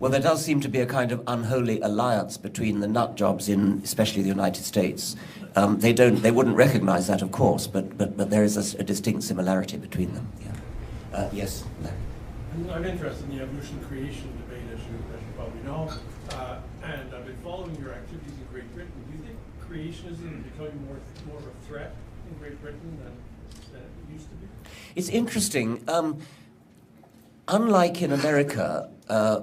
Well, there does seem to be a kind of unholy alliance between the nut jobs in, especially the United States. They wouldn't recognize that, of course, but there is a distinct similarity between them. Yeah. Yes. I'm interested in the evolution-creation debate, as you probably know, and I've been following your activities in Great Britain. Do you think creationism is becoming more of a threat in Great Britain than it used to be? It's interesting. Unlike in America,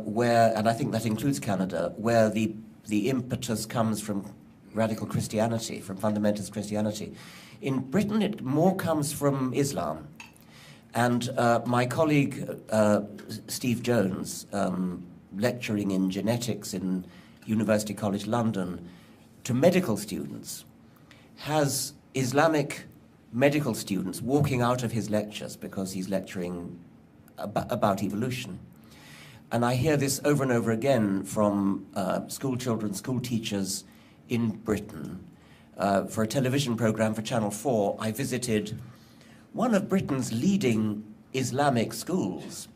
where, and I think that includes Canada, where the impetus comes from radical Christianity, from fundamentalist Christianity, in Britain it more comes from Islam. And my colleague, Steve Jones, lecturing in genetics in University College London to medical students, has Islamic medical students walking out of his lectures because he's lecturing about evolution. And I hear this over and over again from school children, school teachers in Britain. For a television program for Channel 4, I visited one of Britain's leading Islamic schools.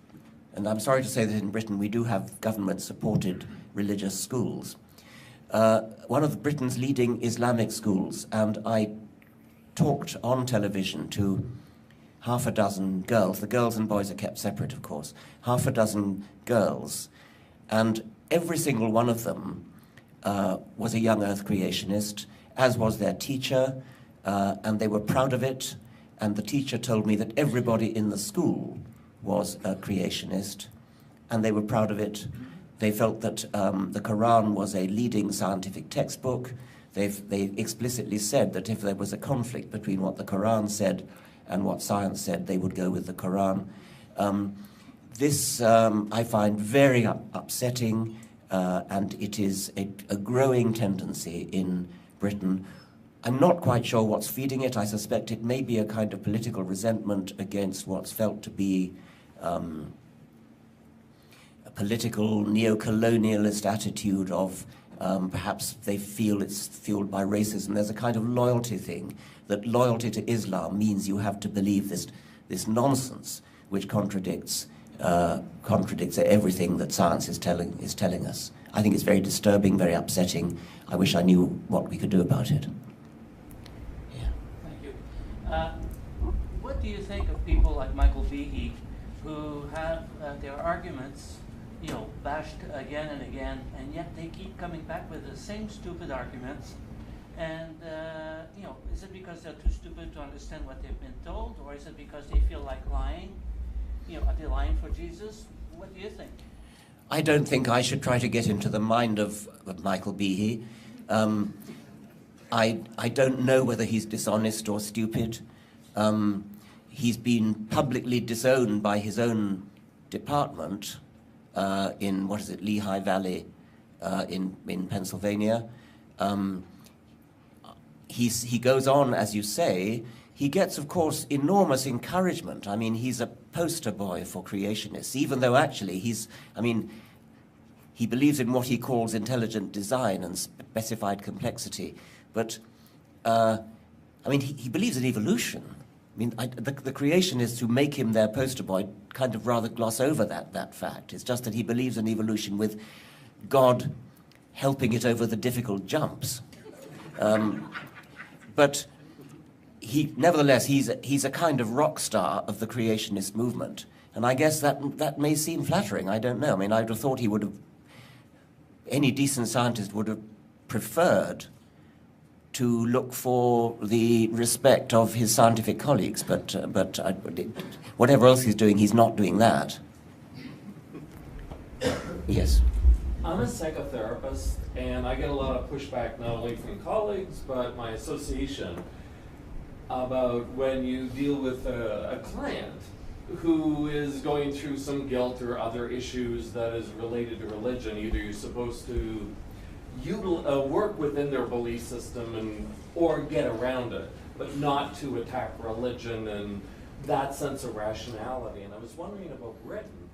And I'm sorry to say that in Britain we do have government-supported religious schools. One of Britain's leading Islamic schools, and I talked on television to half a dozen girls. The girls and boys are kept separate, of course. Half a dozen girls, and every single one of them was a young earth creationist, as was their teacher, and they were proud of it. And the teacher told me that everybody in the school was a creationist, and they were proud of it. They felt that the Quran was a leading scientific textbook. They explicitly said that if there was a conflict between what the Quran said and what science said, they would go with the Quran. This I find very upsetting, and it is a growing tendency in Britain. I'm not quite sure what's feeding it. I suspect it may be a kind of political resentment against what's felt to be a political neo-colonialist attitude of perhaps they feel it's fueled by racism. There's a kind of loyalty thing, that loyalty to Islam means you have to believe this nonsense which contradicts everything that science is telling us. I think it's very disturbing, very upsetting. I wish I knew what we could do about it. do you think of people like Michael Behe, who have their arguments, you know, bashed again and again, and yet they keep coming back with the same stupid arguments? And, you know, is it because they're too stupid to understand what they've been told, or is it because they feel like lying? You know, are they lying for Jesus? What do you think? I don't think I should try to get into the mind of Michael Behe. I don't know whether he's dishonest or stupid. He's been publicly disowned by his own department in, what is it, Lehigh Valley in Pennsylvania. He goes on, as you say. He gets, of course, enormous encouragement. I mean, he's a poster boy for creationists, even though actually he believes in what he calls intelligent design and specified complexity. But, I mean, he believes in evolution. I mean, the creationists who make him their poster boy kind of rather gloss over that fact. It's just that he believes in evolution with God helping it over the difficult jumps. But nevertheless, he's a kind of rock star of the creationist movement. And I guess that may seem flattering, I don't know. I mean, I would have thought any decent scientist would have preferred to look for the respect of his scientific colleagues, but whatever else he's doing, he's not doing that. Yes? I'm a psychotherapist, and I get a lot of pushback not only from colleagues, but my association, about when you deal with a client who is going through some guilt or other issues that is related to religion. Either you're supposed to work within their belief system or get around it, but not to attack religion and that sense of rationality. And I was wondering about Britain,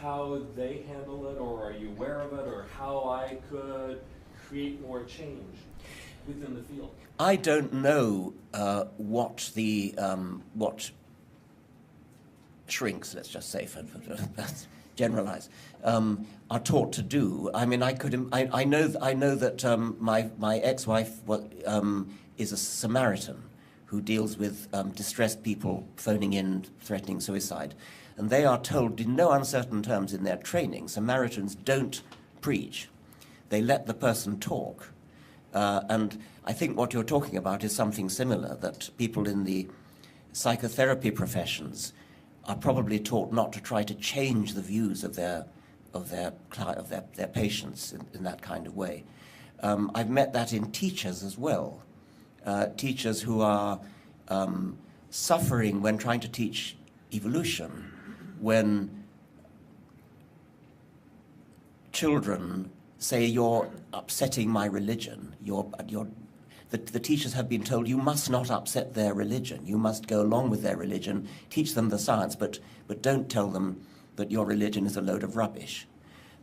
how they handle it, or are you aware of it, or how I could create more change within the field? I don't know what shrinks, let's just say, for generalize, are taught to do. I mean, I know that my ex-wife is a Samaritan who deals with distressed people phoning in, threatening suicide. And they are told in no uncertain terms in their training, Samaritans don't preach. They let the person talk. And I think what you're talking about is something similar, that people in the psychotherapy professions are probably taught not to try to change the views of their patients in that kind of way. I've met that in teachers as well. Teachers who are suffering when trying to teach evolution, when children say, "You're upsetting my religion." The teachers have been told, you must not upset their religion. You must go along with their religion, teach them the science, but don't tell them that your religion is a load of rubbish.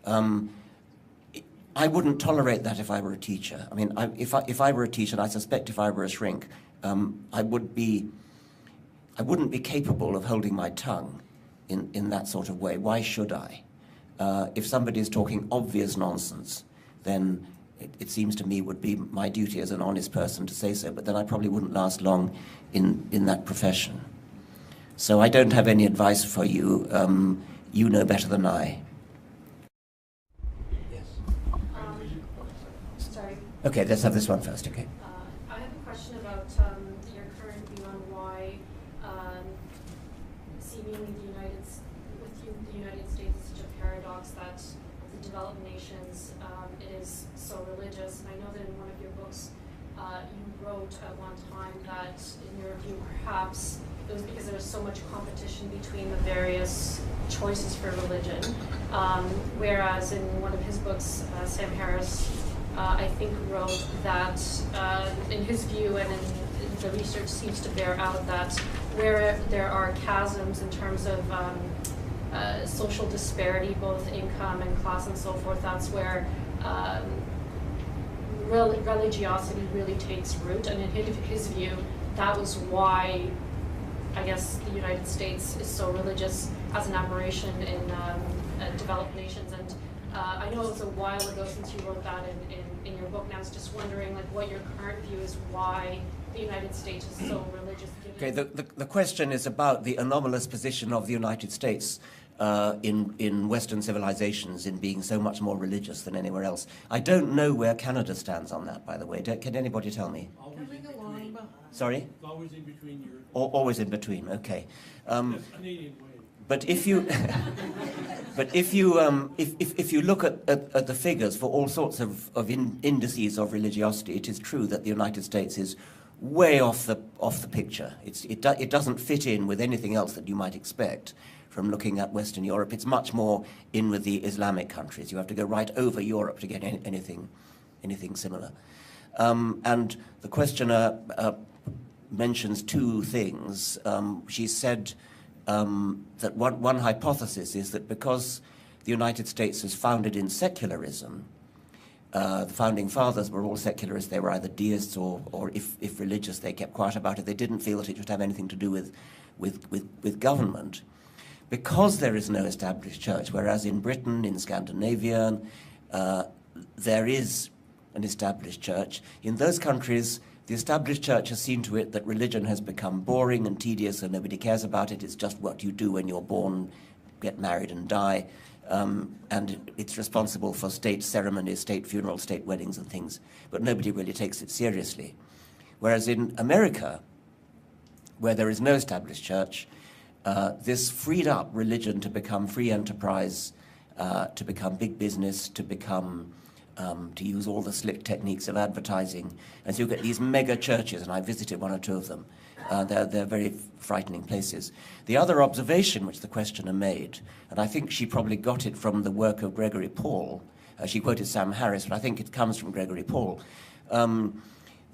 I wouldn't tolerate that if I were a teacher. I mean, if I were a teacher, and I suspect if I were a shrink, I wouldn't be capable of holding my tongue in that sort of way. Why should I? If somebody is talking obvious nonsense, then it seems to me would be my duty as an honest person to say so, but then I probably wouldn't last long in that profession. So I don't have any advice for you. You know better than I. Yes. Sorry. Okay, let's have this one first, okay? I have a question about your current view on why seemingly the United States is such a paradox that the developed nations, it is so religious. And I know that in one of your books, you wrote at one time that, in your view, perhaps it was because there was so much competition between the various choices for religion. Whereas in one of his books, Sam Harris, I think, wrote that, in his view, and in the research seems to bear out that where there are chasms in terms of social disparity, both income and class and so forth, that's where religiosity really takes root. And in his view, that was why, I guess, the United States is so religious as an aberration in developed nations. And I know it was a while ago since you wrote that in your book, and I was just wondering, like, what your current view is, why the United States is so religious, Okay, the question is about the anomalous position of the United States in Western civilizations in being so much more religious than anywhere else. I don't know where Canada stands on that, by the way. Can anybody tell me? Coming along behind. Sorry? Always in between your... Always in between, okay. Canadian way. But if you, if you look at the figures for all sorts of indices of religiosity, it is true that the United States is way off the picture. It doesn't fit in with anything else that you might expect from looking at Western Europe. It's much more in with the Islamic countries. You have to go right over Europe to get anything similar. And the questioner mentions two things. She said that one hypothesis is that because the United States is founded in secularism, the founding fathers were all secularists. They were either deists or if religious, they kept quiet about it. They didn't feel that it should have anything to do with government. Because there is no established church, whereas in Britain, in Scandinavia, there is an established church. In those countries, the established church has seen to it that religion has become boring and tedious and nobody cares about it. It's just what you do when you're born, get married and die. And it's responsible for state ceremonies, state funerals, state weddings and things. But nobody really takes it seriously. Whereas in America, where there is no established church, this freed up religion to become free enterprise, to become big business, to become, to use all the slick techniques of advertising. And so you get these mega churches, and I visited one or two of them. They're very frightening places. The other observation which the questioner made, and I think she probably got it from the work of Gregory Paul, she quoted Sam Harris, but I think it comes from Gregory Paul,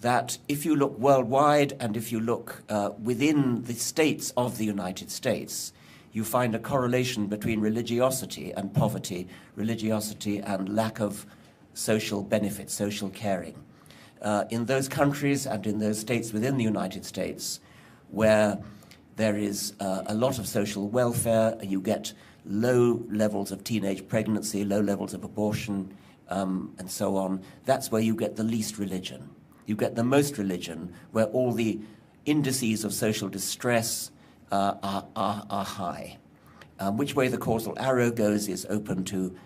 that if you look worldwide and if you look within the states of the United States, you find a correlation between religiosity and poverty, religiosity and lack of social benefit, social caring. In those countries and in those states within the United States where there is a lot of social welfare, you get low levels of teenage pregnancy, low levels of abortion, and so on, that's where you get the least religion. You get the most religion where all the indices of social distress are high. Which way the causal arrow goes is open to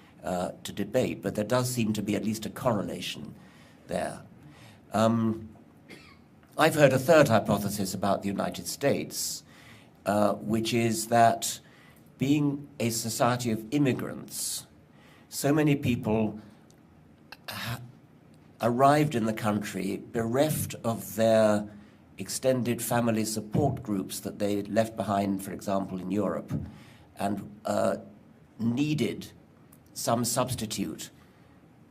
debate, but there does seem to be at least a correlation there. I've heard a third hypothesis about the United States, which is that being a society of immigrants, so many people arrived in the country bereft of their extended family support groups that they left behind, for example, in Europe, and needed some substitute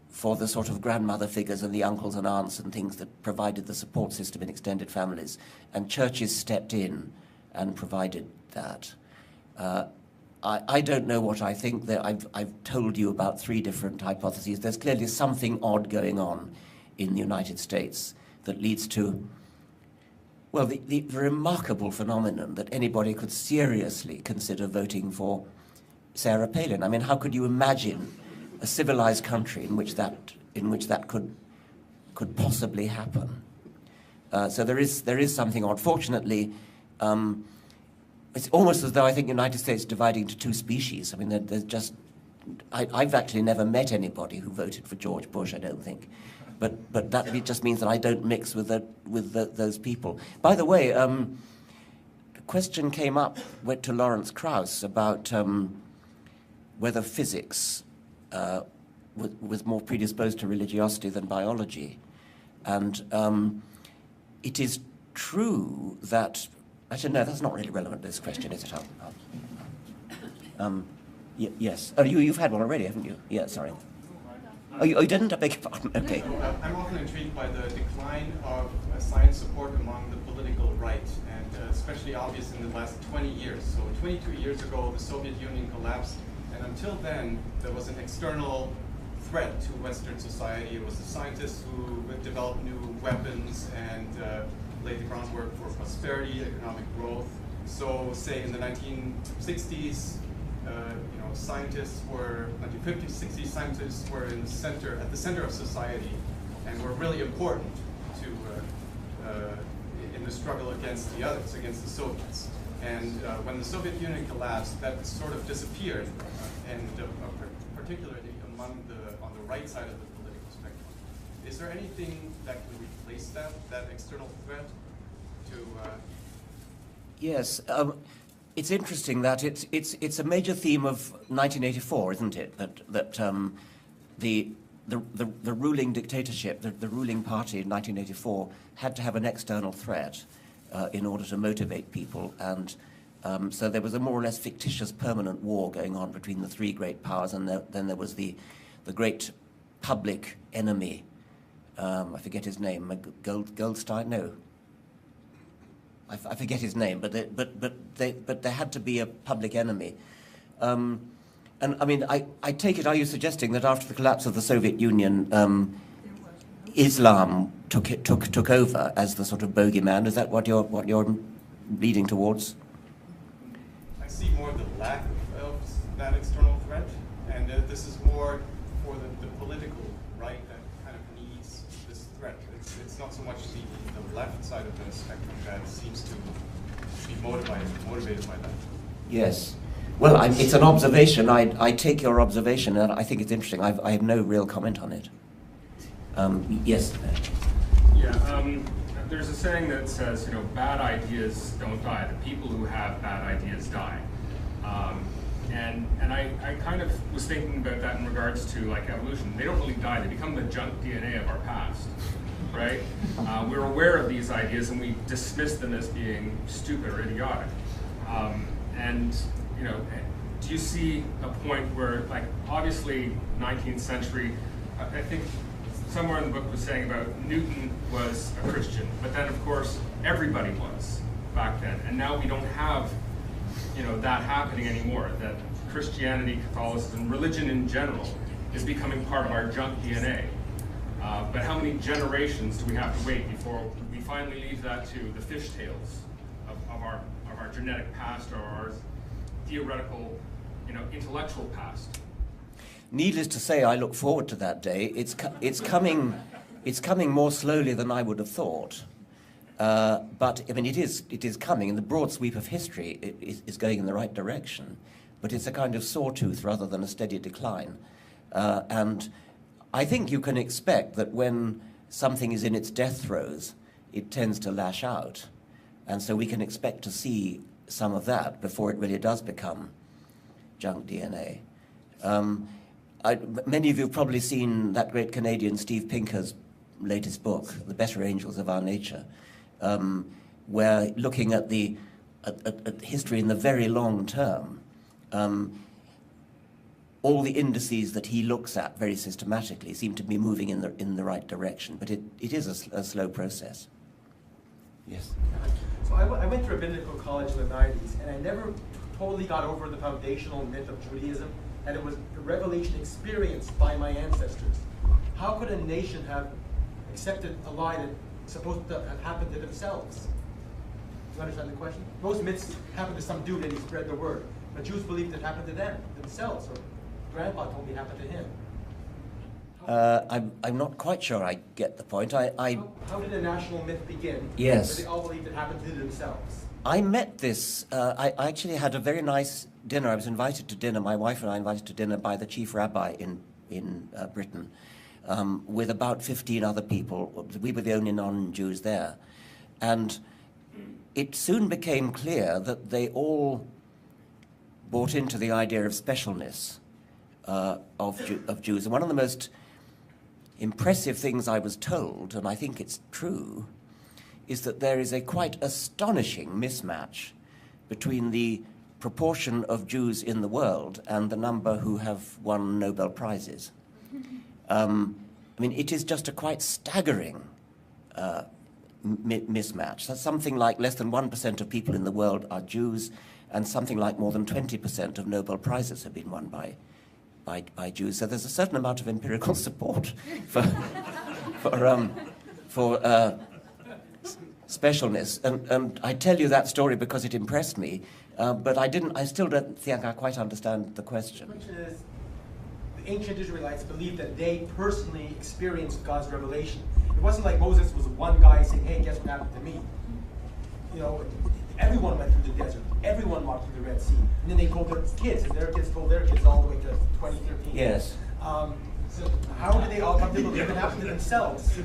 for the sort of grandmother figures and the uncles and aunts and things that provided the support system in extended families. And churches stepped in and provided that. I don't know what I think. I've told you about three different hypotheses. There's clearly something odd going on in the United States that leads to, well, the remarkable phenomenon that anybody could seriously consider voting for Sarah Palin. I mean, how could you imagine a civilized country in which that could possibly happen? So there is something odd. Fortunately, it's almost as though I think the United States is dividing into two species. I mean, there's just I've actually never met anybody who voted for George Bush, I don't think. But that just means that I don't mix with those people. By the way, the question came up, went to Lawrence Krauss about whether physics was more predisposed to religiosity than biology. And it is true that, actually no, that's not really relevant to this question, is it? Yes. Oh, you've had one already, haven't you? Yeah, sorry. Oh, you didn't? I beg your pardon. Okay. I'm often intrigued by the decline of science support among the political right, and especially obvious in the last 20 years. So 22 years ago, the Soviet Union collapsed, and until then, there was an external threat to Western society. It was the scientists who developed new weapons and laid the groundwork for prosperity, economic growth. So, say in the 1960s, scientists were 1950s, 60s. Scientists were at the center of society, and were really important to in the struggle against the others, against the Soviets. And when the Soviet Union collapsed, that sort of disappeared, and particularly on the right side of the political spectrum. Is there anything that can replace that external threat to? Yes, it's interesting that it's a major theme of 1984, isn't it? That the ruling dictatorship, the ruling party in 1984 had to have an external threat in order to motivate people, and so there was a more or less fictitious permanent war going on between the three great powers, and then there was the great public enemy. I forget his name. Goldstein? No. I forget his name, but there had to be a public enemy. And I mean, I take it, are you suggesting that after the collapse of the Soviet Union, Islam took over as the sort of bogeyman? Is that what you're leading towards? I see more the lack of that external threat, and this is more for the political right that kind of needs this threat. It's not so much the left side of the spectrum that seems to be motivated by that. Yes. Well, it's an observation. I take your observation, and I think it's interesting. I have no real comment on it. Yes. Yeah. There's a saying that says, bad ideas don't die. The people who have bad ideas die. And I kind of was thinking about that in regards to like evolution. They don't really die. They become the junk DNA of our past, right? We're aware of these ideas and we dismiss them as being stupid or idiotic. Do you see a point where, like, obviously 19th century, I think somewhere in the book was saying about Newton was a Christian, but then of course everybody was back then, and now we don't have that happening anymore, that Christianity, Catholicism, religion in general is becoming part of our junk DNA. But how many generations do we have to wait before we finally leave that to the fishtails of our genetic past or our theoretical, intellectual past? Needless to say, I look forward to that day. It's coming more slowly than I would have thought. But I mean, it is coming, and the broad sweep of history is going in the right direction. But it's a kind of sawtooth rather than a steady decline. And I think you can expect that when something is in its death throes, it tends to lash out. And so we can expect to see some of that before it really does become junk DNA. Many of you have probably seen that great Canadian Steve Pinker's latest book, The Better Angels of Our Nature, where looking at at history in the very long term, all the indices that he looks at very systematically seem to be moving in the right direction, but it is a slow process. Yes. So I went to rabbinical college in the 90s, and I never totally got over the foundational myth of Judaism, that it was a revelation experienced by my ancestors. How could a nation have accepted a lie that's supposed to have happened to themselves? Do you understand the question? Most myths happened to some dude and he spread the word. But Jews believed it happened to them, themselves, or Grandpa told me it happened to him. I'm not quite sure I get the point. How did a national myth begin? Yes. Where they all believed it happened to themselves. I met this, I actually had a very nice dinner. I was invited to dinner, my wife and I invited to dinner by the chief rabbi in Britain, with about 15 other people. We were the only non-Jews there. And it soon became clear that they all bought into the idea of specialness of Jews. And one of the most impressive things I was told, and I think it's true, is that there is a quite astonishing mismatch between the proportion of Jews in the world and the number who have won Nobel Prizes. I mean, it is just a quite staggering mismatch. That's something like less than 1% of people in the world are Jews, and something like more than 20% of Nobel Prizes have been won by Jews. So there's a certain amount of empirical support for specialness. And I tell you that story because it impressed me, but I still don't think I quite understand the question. The question is, the ancient Israelites believed that they personally experienced God's revelation. It wasn't like Moses was one guy saying, hey, guess what happened to me? everyone went through the desert. Everyone walked through the Red Sea. And then they told their kids, and their kids told their kids all the way to 2013. Yes. So how did they all come to believe it happened to themselves?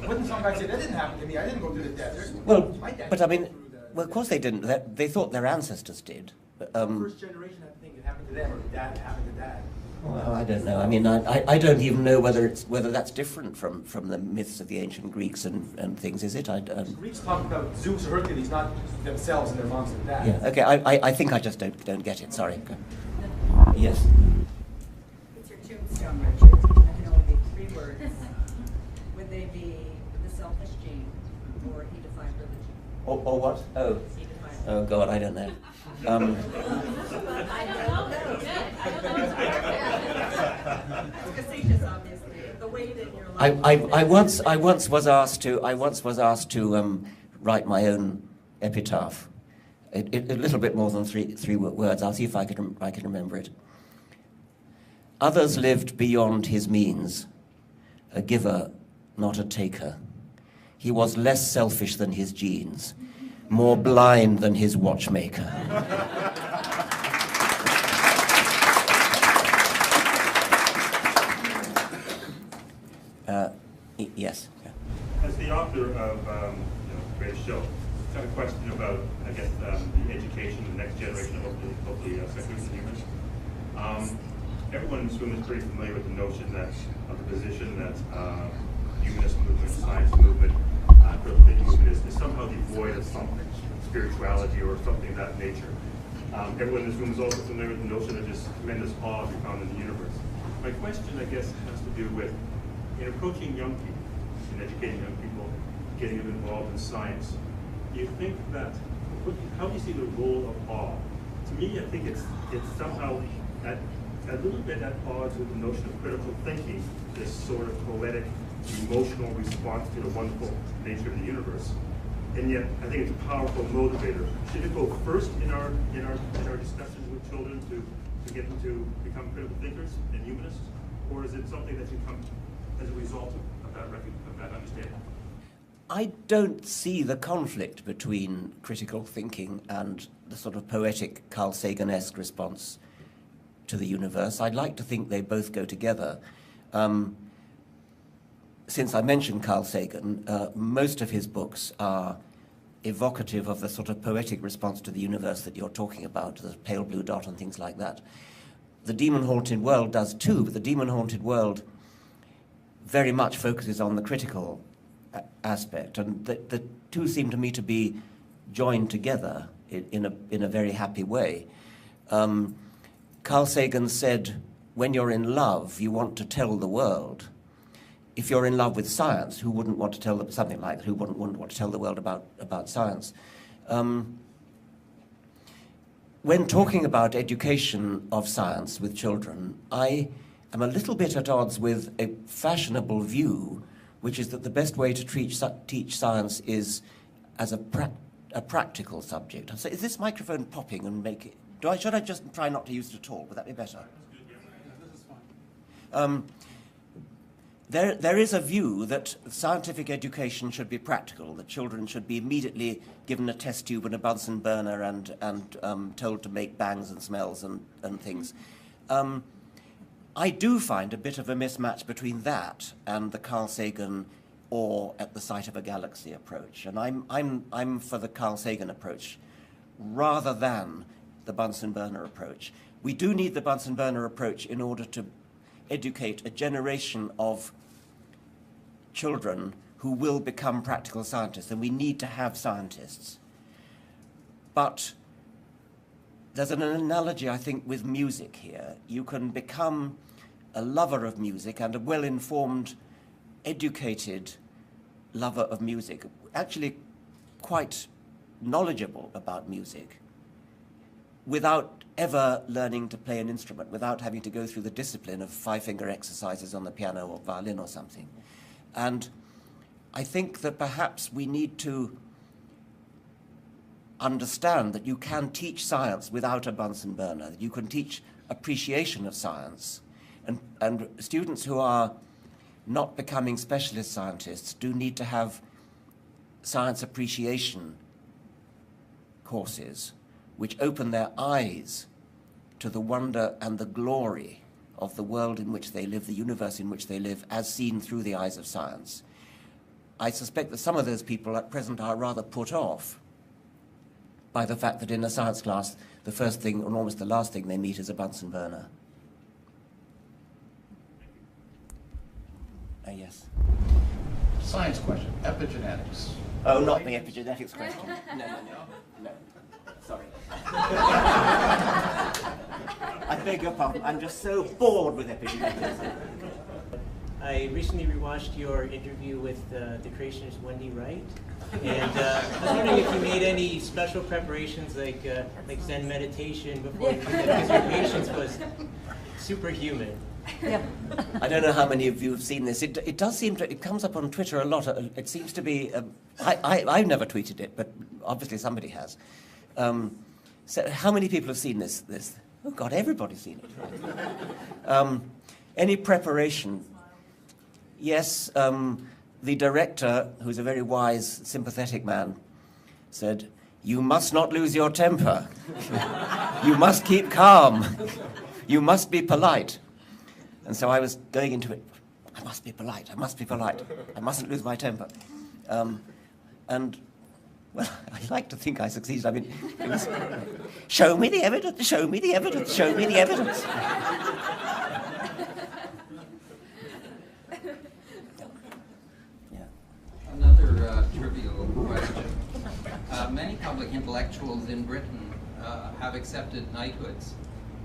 Wouldn't some guy say, that didn't happen to me, I didn't go through the desert? Well, but I mean, well, of course they didn't. They thought their ancestors did. First generation had to think it happened to them, or dad happened to dad. Well, I don't know. I mean, I don't even know whether that's different from the myths of the ancient Greeks and things. Is it? Greeks talk about Zeus or Hercules, not themselves and their moms and dads. Yeah. Okay. I think I just don't get it. Sorry. Yes. It's your tombstone, Richard. I can only be 3 words. Would they be the selfish gene, or he defined religion? Or what? Oh. Oh God, I don't know. I don't know. I don't know. It's facetious, obviously. The weight in your life. I once was asked to write my own epitaph. A little bit more than three words. I'll see if I can remember it. Others lived beyond his means, a giver, not a taker. He was less selfish than his genes, more blind than his watchmaker. Yes. Yeah. As the author of Great Show, I have a question about, I guess, the education of the next generation of the seculars and humanists. Everyone in this room is pretty familiar with the notion that, of the position that humanist movement, science movement, critical thinking movement is somehow devoid of some spirituality or something of that nature. Everyone in this room is also familiar with the notion of this tremendous awe we found in the universe. My question, I guess, has to do with, in approaching young people, in educating young people, getting them involved in science, do you think that, how do you see the role of awe? To me, I think it's somehow a little bit at odds with the notion of critical thinking, this sort of poetic, emotional response to the wonderful nature of the universe. And yet, I think it's a powerful motivator. Should it go first in our discussions with children to get them to become critical thinkers and humanists, or is it something that should come as a result of that understanding? I don't see the conflict between critical thinking and the sort of poetic Carl Sagan-esque response to the universe. I'd like to think they both go together. Since I mentioned Carl Sagan, most of his books are evocative of the sort of poetic response to the universe that you're talking about, the pale blue dot and things like that. The Demon-Haunted World does too, but the Demon-Haunted World very much focuses on the critical aspect, and the two seem to me to be joined together in a very happy way. Carl Sagan said, when you're in love, you want to tell the world. If you're in love with science, who wouldn't want to tell them something like that? Who wouldn't want to tell the world about science? When talking about education of science with children, I am a little bit at odds with a fashionable view, which is that the best way to teach science is as a practical subject. So is this microphone popping and make it? Should I just try not to use it at all? Would that be better? This is fine. There is a view that scientific education should be practical, that children should be immediately given a test tube and a Bunsen burner and told to make bangs and smells and things. I do find a bit of a mismatch between that and the Carl Sagan awe at the sight of a galaxy approach. And I'm for the Carl Sagan approach rather than the Bunsen burner approach. We do need the Bunsen burner approach in order to educate a generation of children who will become practical scientists, and we need to have scientists. But there's an analogy, I think, with music here. You can become a lover of music and a well-informed, educated lover of music, actually quite knowledgeable about music, without ever learning to play an instrument, without having to go through the discipline of five-finger exercises on the piano or violin or something. And I think that perhaps we need to understand that you can teach science without a Bunsen burner, that you can teach appreciation of science. And students who are not becoming specialist scientists do need to have science appreciation courses which open their eyes to the wonder and the glory of the world in which they live, the universe in which they live, as seen through the eyes of science. I suspect that some of those people at present are rather put off by the fact that in a science class, the first thing, and almost the last thing they meet is a Bunsen burner. Yes. Science question, epigenetics. Oh, not the epigenetics question. No. Sorry. I beg your pardon. I'm just so bored with epigenetics. I recently rewatched your interview with the creationist Wendy Wright, and I was wondering if you made any special preparations, like Zen meditation before you did that, because your patience was superhuman. Yeah. I don't know how many of you have seen this. It does seem to, it comes up on Twitter a lot. It seems to be, I've never tweeted it, but obviously somebody has. So how many people have seen this? Oh God, everybody's seen it. Any preparation? Yes, the director, who's a very wise, sympathetic man, said, "You must not lose your temper. You must keep calm. You must be polite." And so I was going into it, I must be polite, I must be polite, I mustn't lose my temper. And, well, I like to think I succeeded. I mean, it was, show me the evidence, show me the evidence, show me the evidence. Another trivial question. Many public intellectuals in Britain have accepted knighthoods.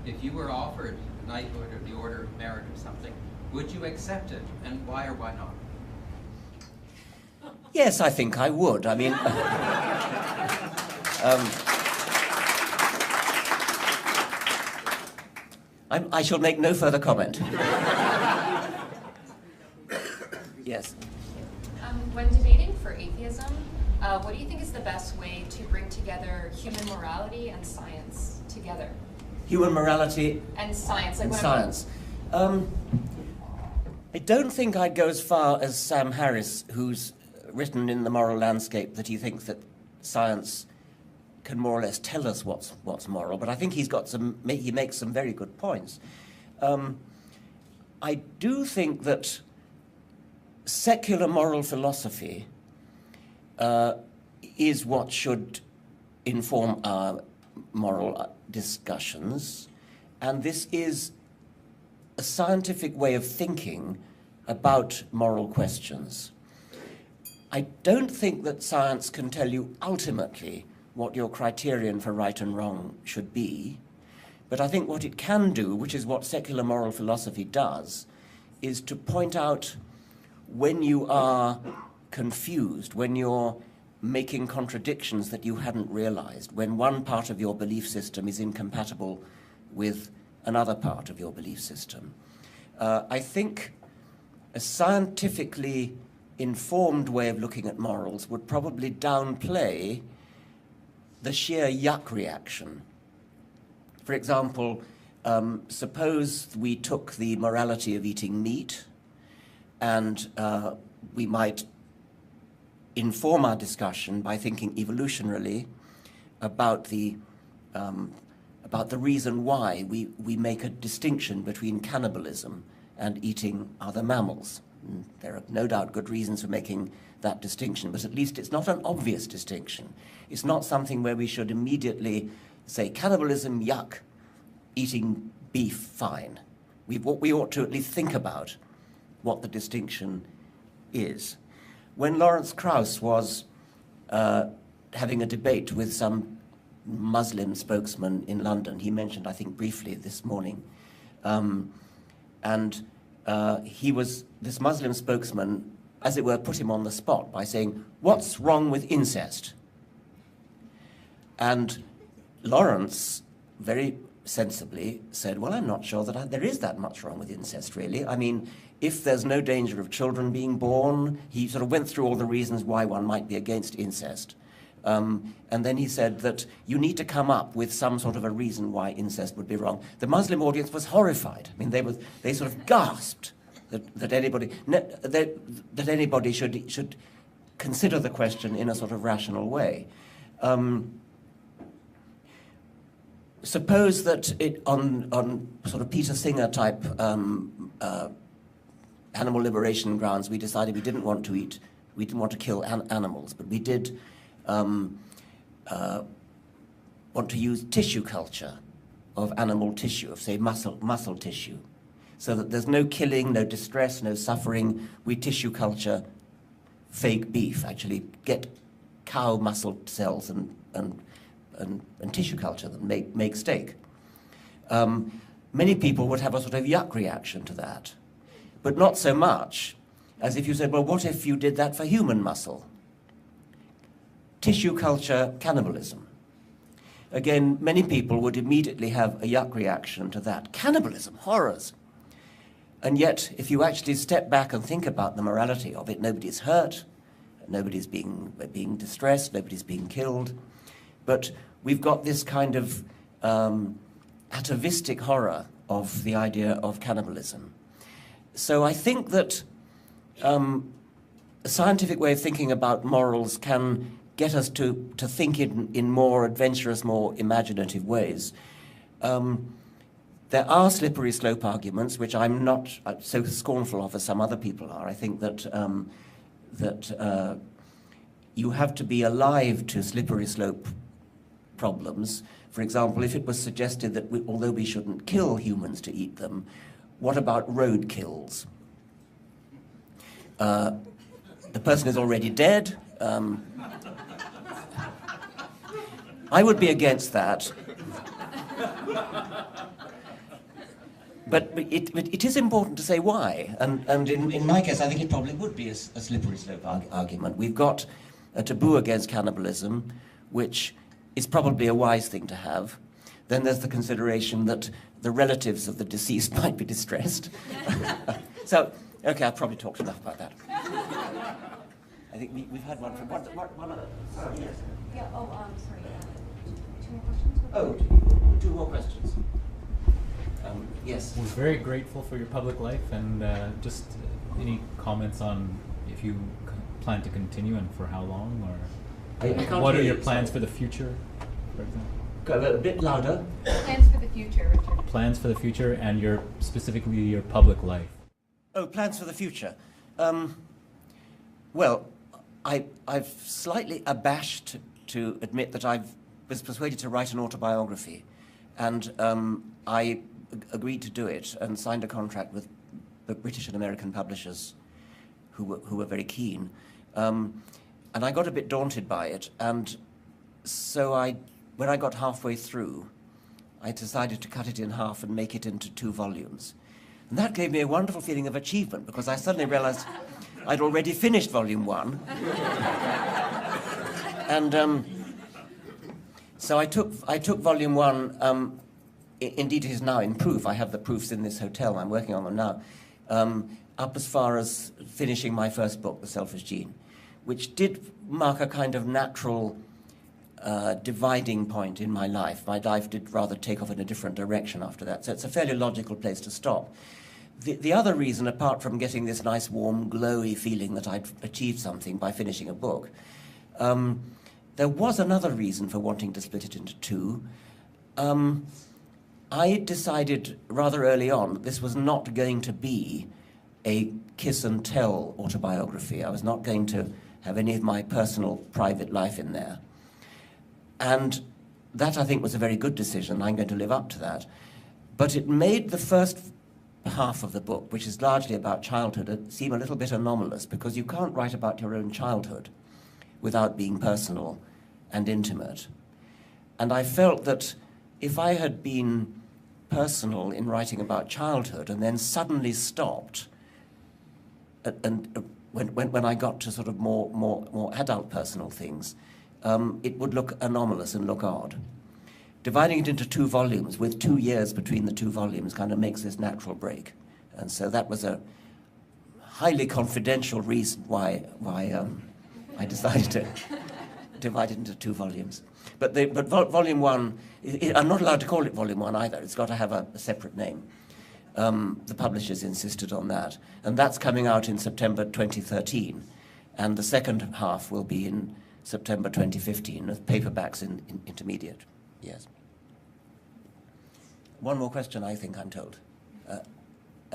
If you were offered knighthood or the Order of Merit or something, would you accept it, and why or why not? Yes, I think I would. I mean, I shall make no further comment. Yes. When debating for atheism, what do you think is the best way to bring together human morality and science together? Human morality and science. And science. I don't think I'd go as far as Sam Harris, who's written in The Moral Landscape that he thinks that science can more or less tell us what's moral, but I think he makes some very good points. I do think that secular moral philosophy is what should inform our moral discussions, and this is a scientific way of thinking about moral questions. I don't think that science can tell you ultimately what your criterion for right and wrong should be, but I think what it can do, which is what secular moral philosophy does, is to point out when you are confused, when you're making contradictions that you hadn't realized, when one part of your belief system is incompatible with another part of your belief system. I think a scientifically informed way of looking at morals would probably downplay the sheer yuck reaction. For example, suppose we took the morality of eating meat, and we might inform our discussion by thinking evolutionarily about the reason why we make a distinction between cannibalism and eating other mammals. And there are no doubt good reasons for making that distinction, but at least it's not an obvious distinction. It's not something where we should immediately say cannibalism, yuck, eating beef, fine. We ought to at least think about what the distinction is. When Lawrence Krauss was having a debate with some Muslim spokesman in London, he mentioned, I think briefly this morning, this Muslim spokesman, as it were, put him on the spot by saying, "What's wrong with incest?" And Lawrence very sensibly said, "Well, I'm not sure that there is that much wrong with incest, really. I mean, if there's no danger of children being born," he sort of went through all the reasons why one might be against incest. And then he said that you need to come up with some sort of a reason why incest would be wrong. The Muslim audience was horrified. I mean, they sort of gasped that anybody should consider the question in a sort of rational way. suppose that on sort of Peter Singer type animal liberation grounds, we decided we didn't want to kill animals, but we did want to use tissue culture of animal tissue, of say muscle tissue, so that there's no killing, no distress, no suffering. We tissue culture fake beef, actually get cow muscle cells and tissue culture that make steak. Many people would have a sort of yuck reaction to that, but not so much as if you said, well, what if you did that for human muscle? Tissue culture cannibalism. Again, many people would immediately have a yuck reaction to that. Cannibalism, horrors. And yet, if you actually step back and think about the morality of it, nobody's hurt, nobody's being distressed, nobody's being killed. But we've got this kind of atavistic horror of the idea of cannibalism. So I think that a scientific way of thinking about morals can get us to think in more adventurous, more imaginative ways. There are slippery slope arguments, which I'm not so scornful of as some other people are. I think that you have to be alive to slippery slope problems. For example, if it was suggested that although we shouldn't kill humans to eat them, what about road kills? The person is already dead. I would be against that. But it is important to say why. And in my case, I think it probably would be a slippery slope argument. We've got a taboo against cannibalism, which is probably a wise thing to have. Then there's the consideration that the relatives of the deceased might be distressed. So, okay, I've probably talked enough about that. I think we've had one from one other. Sorry, yes. Yeah, sorry. 2 more questions? Oh, 2 more questions. Yes. We're very grateful for your public life, and just any comments on if you plan to continue and for how long, or what are your plans for the future, for example? Go a bit louder. Plans for the future, Richard. Plans for the future and specifically your public life. Oh, plans for the future. Well, I've slightly abashed to admit that I was persuaded to write an autobiography, and I agreed to do it and signed a contract with the British and American publishers who were very keen. And I got a bit daunted by it, and so when I got halfway through, I decided to cut it in half and make it into 2 volumes. And that gave me a wonderful feeling of achievement, because I suddenly realized I'd already finished volume 1. And so I took volume 1, indeed it is now in proof. I have the proofs in this hotel, I'm working on them now, up as far as finishing my first book, The Selfish Gene, which did mark a kind of natural dividing point in my life. My life did rather take off in a different direction after that, so it's a fairly logical place to stop. The other reason, apart from getting this nice, warm, glowy feeling that I'd achieved something by finishing a book, there was another reason for wanting to split it into 2. I decided rather early on that this was not going to be a kiss and tell autobiography. I was not going to have any of my personal, private life in there. And that, I think, was a very good decision. I'm going to live up to that. But it made the first half of the book, which is largely about childhood, seem a little bit anomalous, because you can't write about your own childhood without being personal and intimate. And I felt that if I had been personal in writing about childhood and then suddenly stopped, and when I got to sort of more adult personal things, it would look anomalous and look odd. Dividing it into 2 volumes with 2 years between the 2 volumes kind of makes this natural break. And so that was a highly confidential reason why I decided to divide it into 2 volumes. But volume 1, I'm not allowed to call it volume 1 either. It's got to have a separate name. The publishers insisted on that. And that's coming out in September 2013. And the second half will be in September 2015, with paperbacks in intermediate. Yes. one more question, I think, I'm told.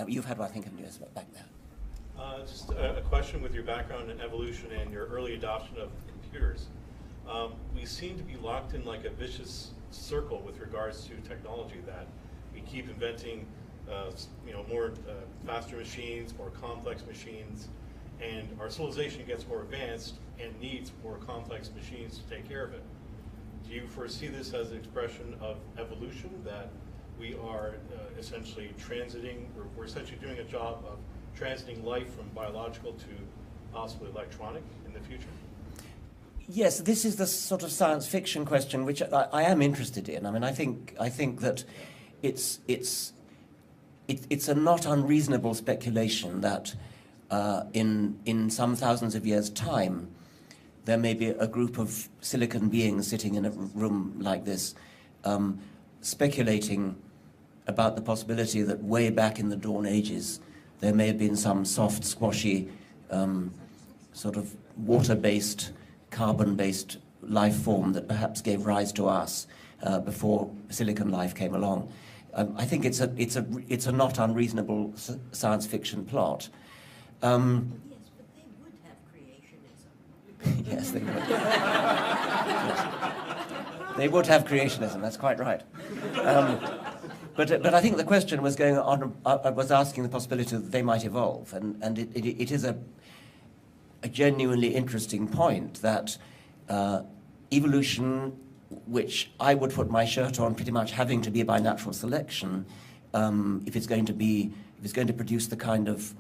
You've had, I think, a news back there. Just a question with your background in evolution and your early adoption of computers. We seem to be locked in like a vicious circle with regards to technology, that we keep inventing more faster machines, more complex machines, and our civilization gets more advanced and needs more complex machines to take care of it. Do you foresee this as an expression of evolution, that we are essentially transiting, or we're essentially doing a job of transiting life from biological to possibly electronic in the future? Yes, this is the sort of science fiction question which I am interested in. I mean, I think that it's a not unreasonable speculation that in some thousands of years' time, there may be a group of silicon beings sitting in a room like this, speculating about the possibility that way back in the dawn ages, there may have been some soft, squashy, sort of water-based, carbon-based life form that perhaps gave rise to us before silicon life came along. I think it's a not unreasonable science fiction plot. Yes, they would. Yes. They would have creationism, that's quite right. But I think the question was going on, was asking the possibility that they might evolve, and it is a genuinely interesting point that evolution, which I would put my shirt on pretty much having to be by natural selection, if it's going to produce the kind of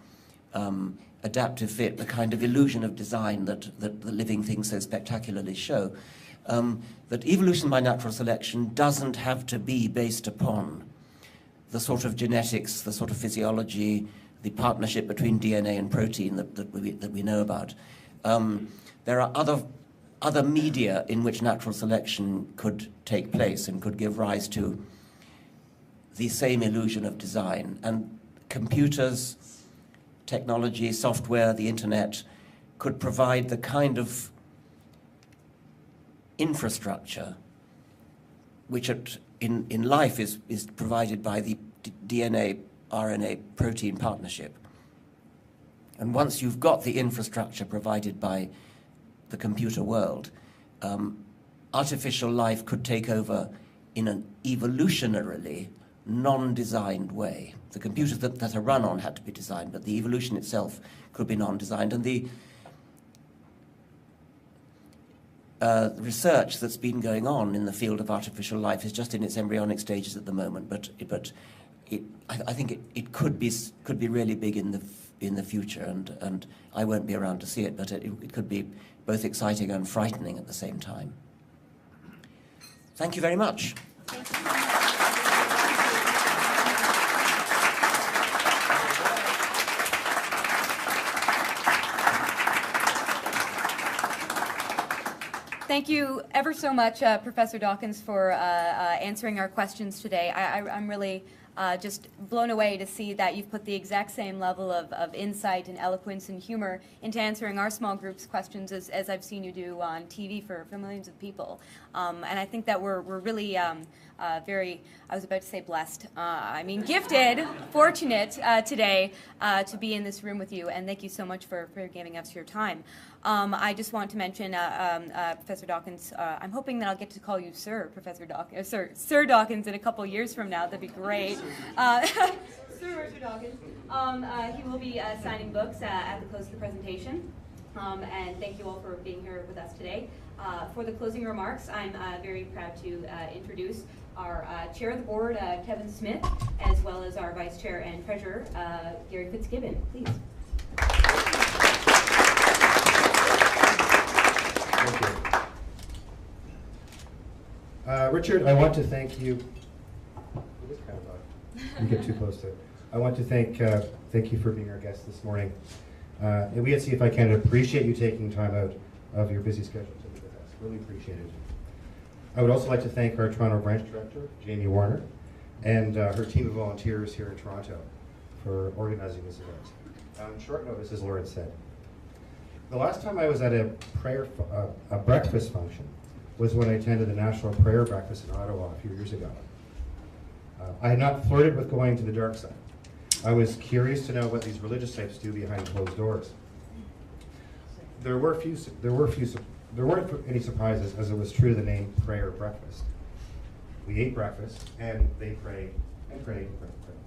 adaptive fit, the kind of illusion of design that the living things so spectacularly show, that evolution by natural selection doesn't have to be based upon the sort of genetics, the sort of physiology, the partnership between DNA and protein that we know about. There are other media in which natural selection could take place and could give rise to the same illusion of design. And computers, technology, software, the internet could provide the kind of infrastructure which in life is provided by the DNA, RNA, protein partnership. And once you've got the infrastructure provided by the computer world, artificial life could take over in an evolutionarily non-designed way. The computers that are run on had to be designed, but the evolution itself could be non-designed. And the research that's been going on in the field of artificial life is just in its embryonic stages at the moment, but I think it could be really big in the future, and I won't be around to see it, but it could be both exciting and frightening at the same time. Thank you very much. Thank you. Thank you ever so much, Professor Dawkins, for answering our questions today. I'm really just blown away to see that you've put the exact same level of insight and eloquence and humor into answering our small group's questions as I've seen you do on TV for millions of people. And I think that we're really very, I was about to say blessed, I mean gifted, fortunate today to be in this room with you, and thank you so much for giving us your time. I just want to mention, Professor Dawkins, I'm hoping that I'll get to call you Sir, Professor Dawkins, Sir Dawkins in a couple years from now. That'd be great. Sir Richard Dawkins. He will be signing books at the close of the presentation. And thank you all for being here with us today. For the closing remarks, I'm very proud to introduce our Chair of the Board, Kevin Smith, as well as our Vice Chair and Treasurer, Gary Fitzgibbon. Please. Thank you. Richard, I want to thank you. It is kind of loud. You get too close to it. I want to thank you for being our guest this morning. And we at CFI Canada appreciate you taking time out of your busy schedule to be with us. Really appreciate it. I would also like to thank our Toronto branch director, Jamie Warner, and her team of volunteers here in Toronto for organizing this event. On short notice, as Lauren said. The last time I was at a breakfast function was when I attended the National Prayer Breakfast in Ottawa a few years ago. I had not flirted with going to the dark side. I was curious to know what these religious types do behind closed doors. There weren't any surprises, as it was true to the name prayer breakfast. We ate breakfast, and they prayed and prayed and prayed and prayed.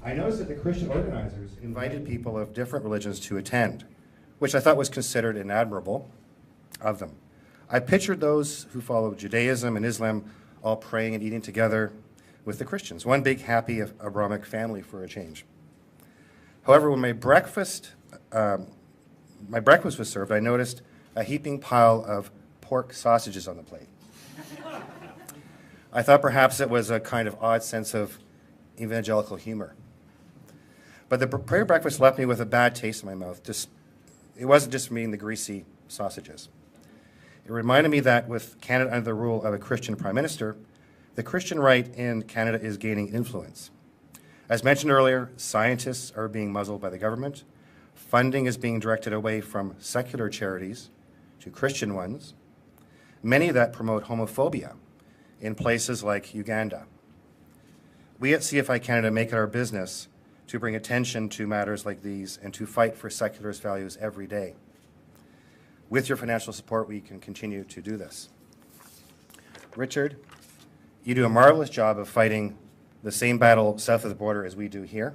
I noticed that the Christian organizers invited people of different religions to attend, which I thought was considered admirable of them. I pictured those who followed Judaism and Islam all praying and eating together with the Christians, one big happy Abrahamic family for a change. However, when my breakfast was served, I noticed a heaping pile of pork sausages on the plate. I thought perhaps it was a kind of odd sense of evangelical humor. But the prayer breakfast left me with a bad taste in my mouth. It wasn't just me eating the greasy sausages. It reminded me that with Canada under the rule of a Christian prime minister, the Christian right in Canada is gaining influence. As mentioned earlier, scientists are being muzzled by the government. Funding is being directed away from secular charities to Christian ones, many that promote homophobia in places like Uganda. We at CFI Canada make it our business to bring attention to matters like these and to fight for secularist values every day. With your financial support, we can continue to do this. Richard, you do a marvelous job of fighting the same battle south of the border as we do here.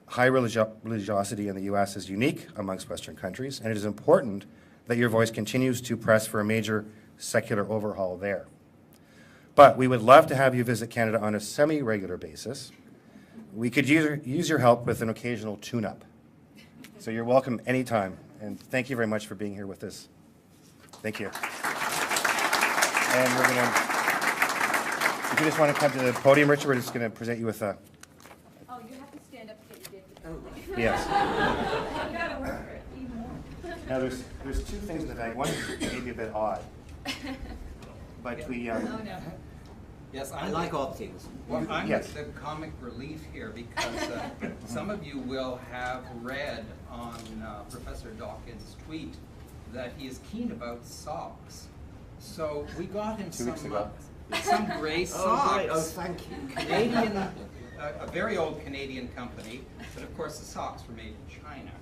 High religiosity in the U.S. is unique amongst Western countries, and it is important that your voice continues to press for a major secular overhaul there. But we would love to have you visit Canada on a semi-regular basis. We could use your help with an occasional tune-up. So you're welcome anytime, and thank you very much for being here with us. Thank you. And we're going to, if you just want to come to the podium, Richard, we're just going to present you with a... Oh, you have to stand up to get your gift. Yes. You gotta work for it even more. Now, there's two things in the bag. One is maybe a bit odd. But we... Oh, no. Yes, I like odd things. Well, I'm Yes. the comic relief here because some of you will have read on Professor Dawkins' tweet that he is keen about socks. So we got him 2 weeks ago. Some gray socks. Oh, right. Oh, thank you. Canadian, a very old Canadian company, but of course the socks were made in China.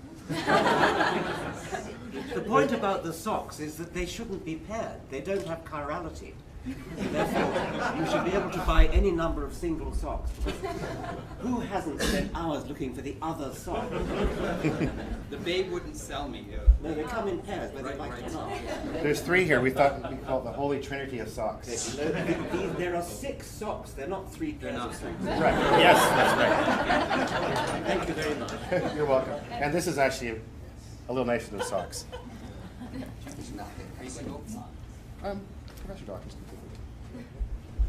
The point about the socks is that they shouldn't be paired. They don't have chirality. Therefore, you should be able to buy any number of single socks. Who hasn't spent hours looking for the other sock? The babe wouldn't sell me. No, they come in pairs, whether they like it or not. There's 3 here. We thought we called the Holy Trinity of socks. There are 6 socks. They're not 3 pairs of socks. Right. Yes, that's right. Thank you very much. You're welcome. And this is actually a little nicer than socks. Professor Dawkins.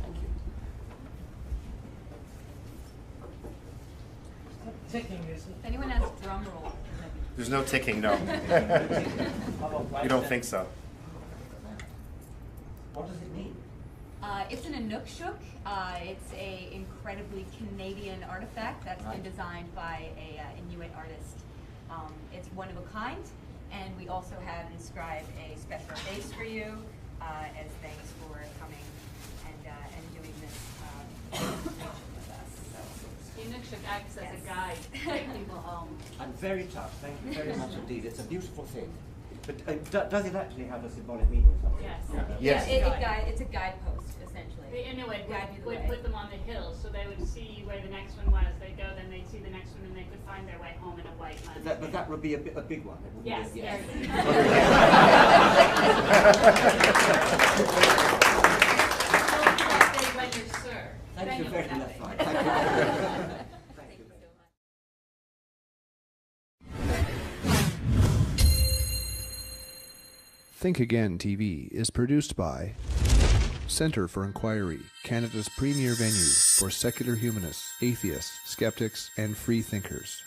Thank you. Ticking, isn't it? If anyone has a drum roll. There's no ticking, no. You don't think so? What does it mean? It's an Inukshuk. It's a incredibly Canadian artifact that's been designed by a Inuit artist. It's one of a kind, and we also have inscribed a special base for you as thanks for coming and doing this presentation with us. So. Inukshuk acts as a guide to take people home. I'm very touched. Thank you very much indeed. It's a beautiful thing. But does it actually have a symbolic meaning or something? Yes. Yeah, it's a guidepost, essentially. The Inuit Guide you the would way. put them on the hill, so they would see where the next one was. They'd go, then they'd see the next one, and they could find their way home in a white land. But that would be a big one. It wouldn't Yes, be very big. When you're served. Thank Then you you'll very have much. it. Thank you. Think Again TV is produced by Centre for Inquiry, Canada's premier venue for secular humanists, atheists, skeptics, and free thinkers.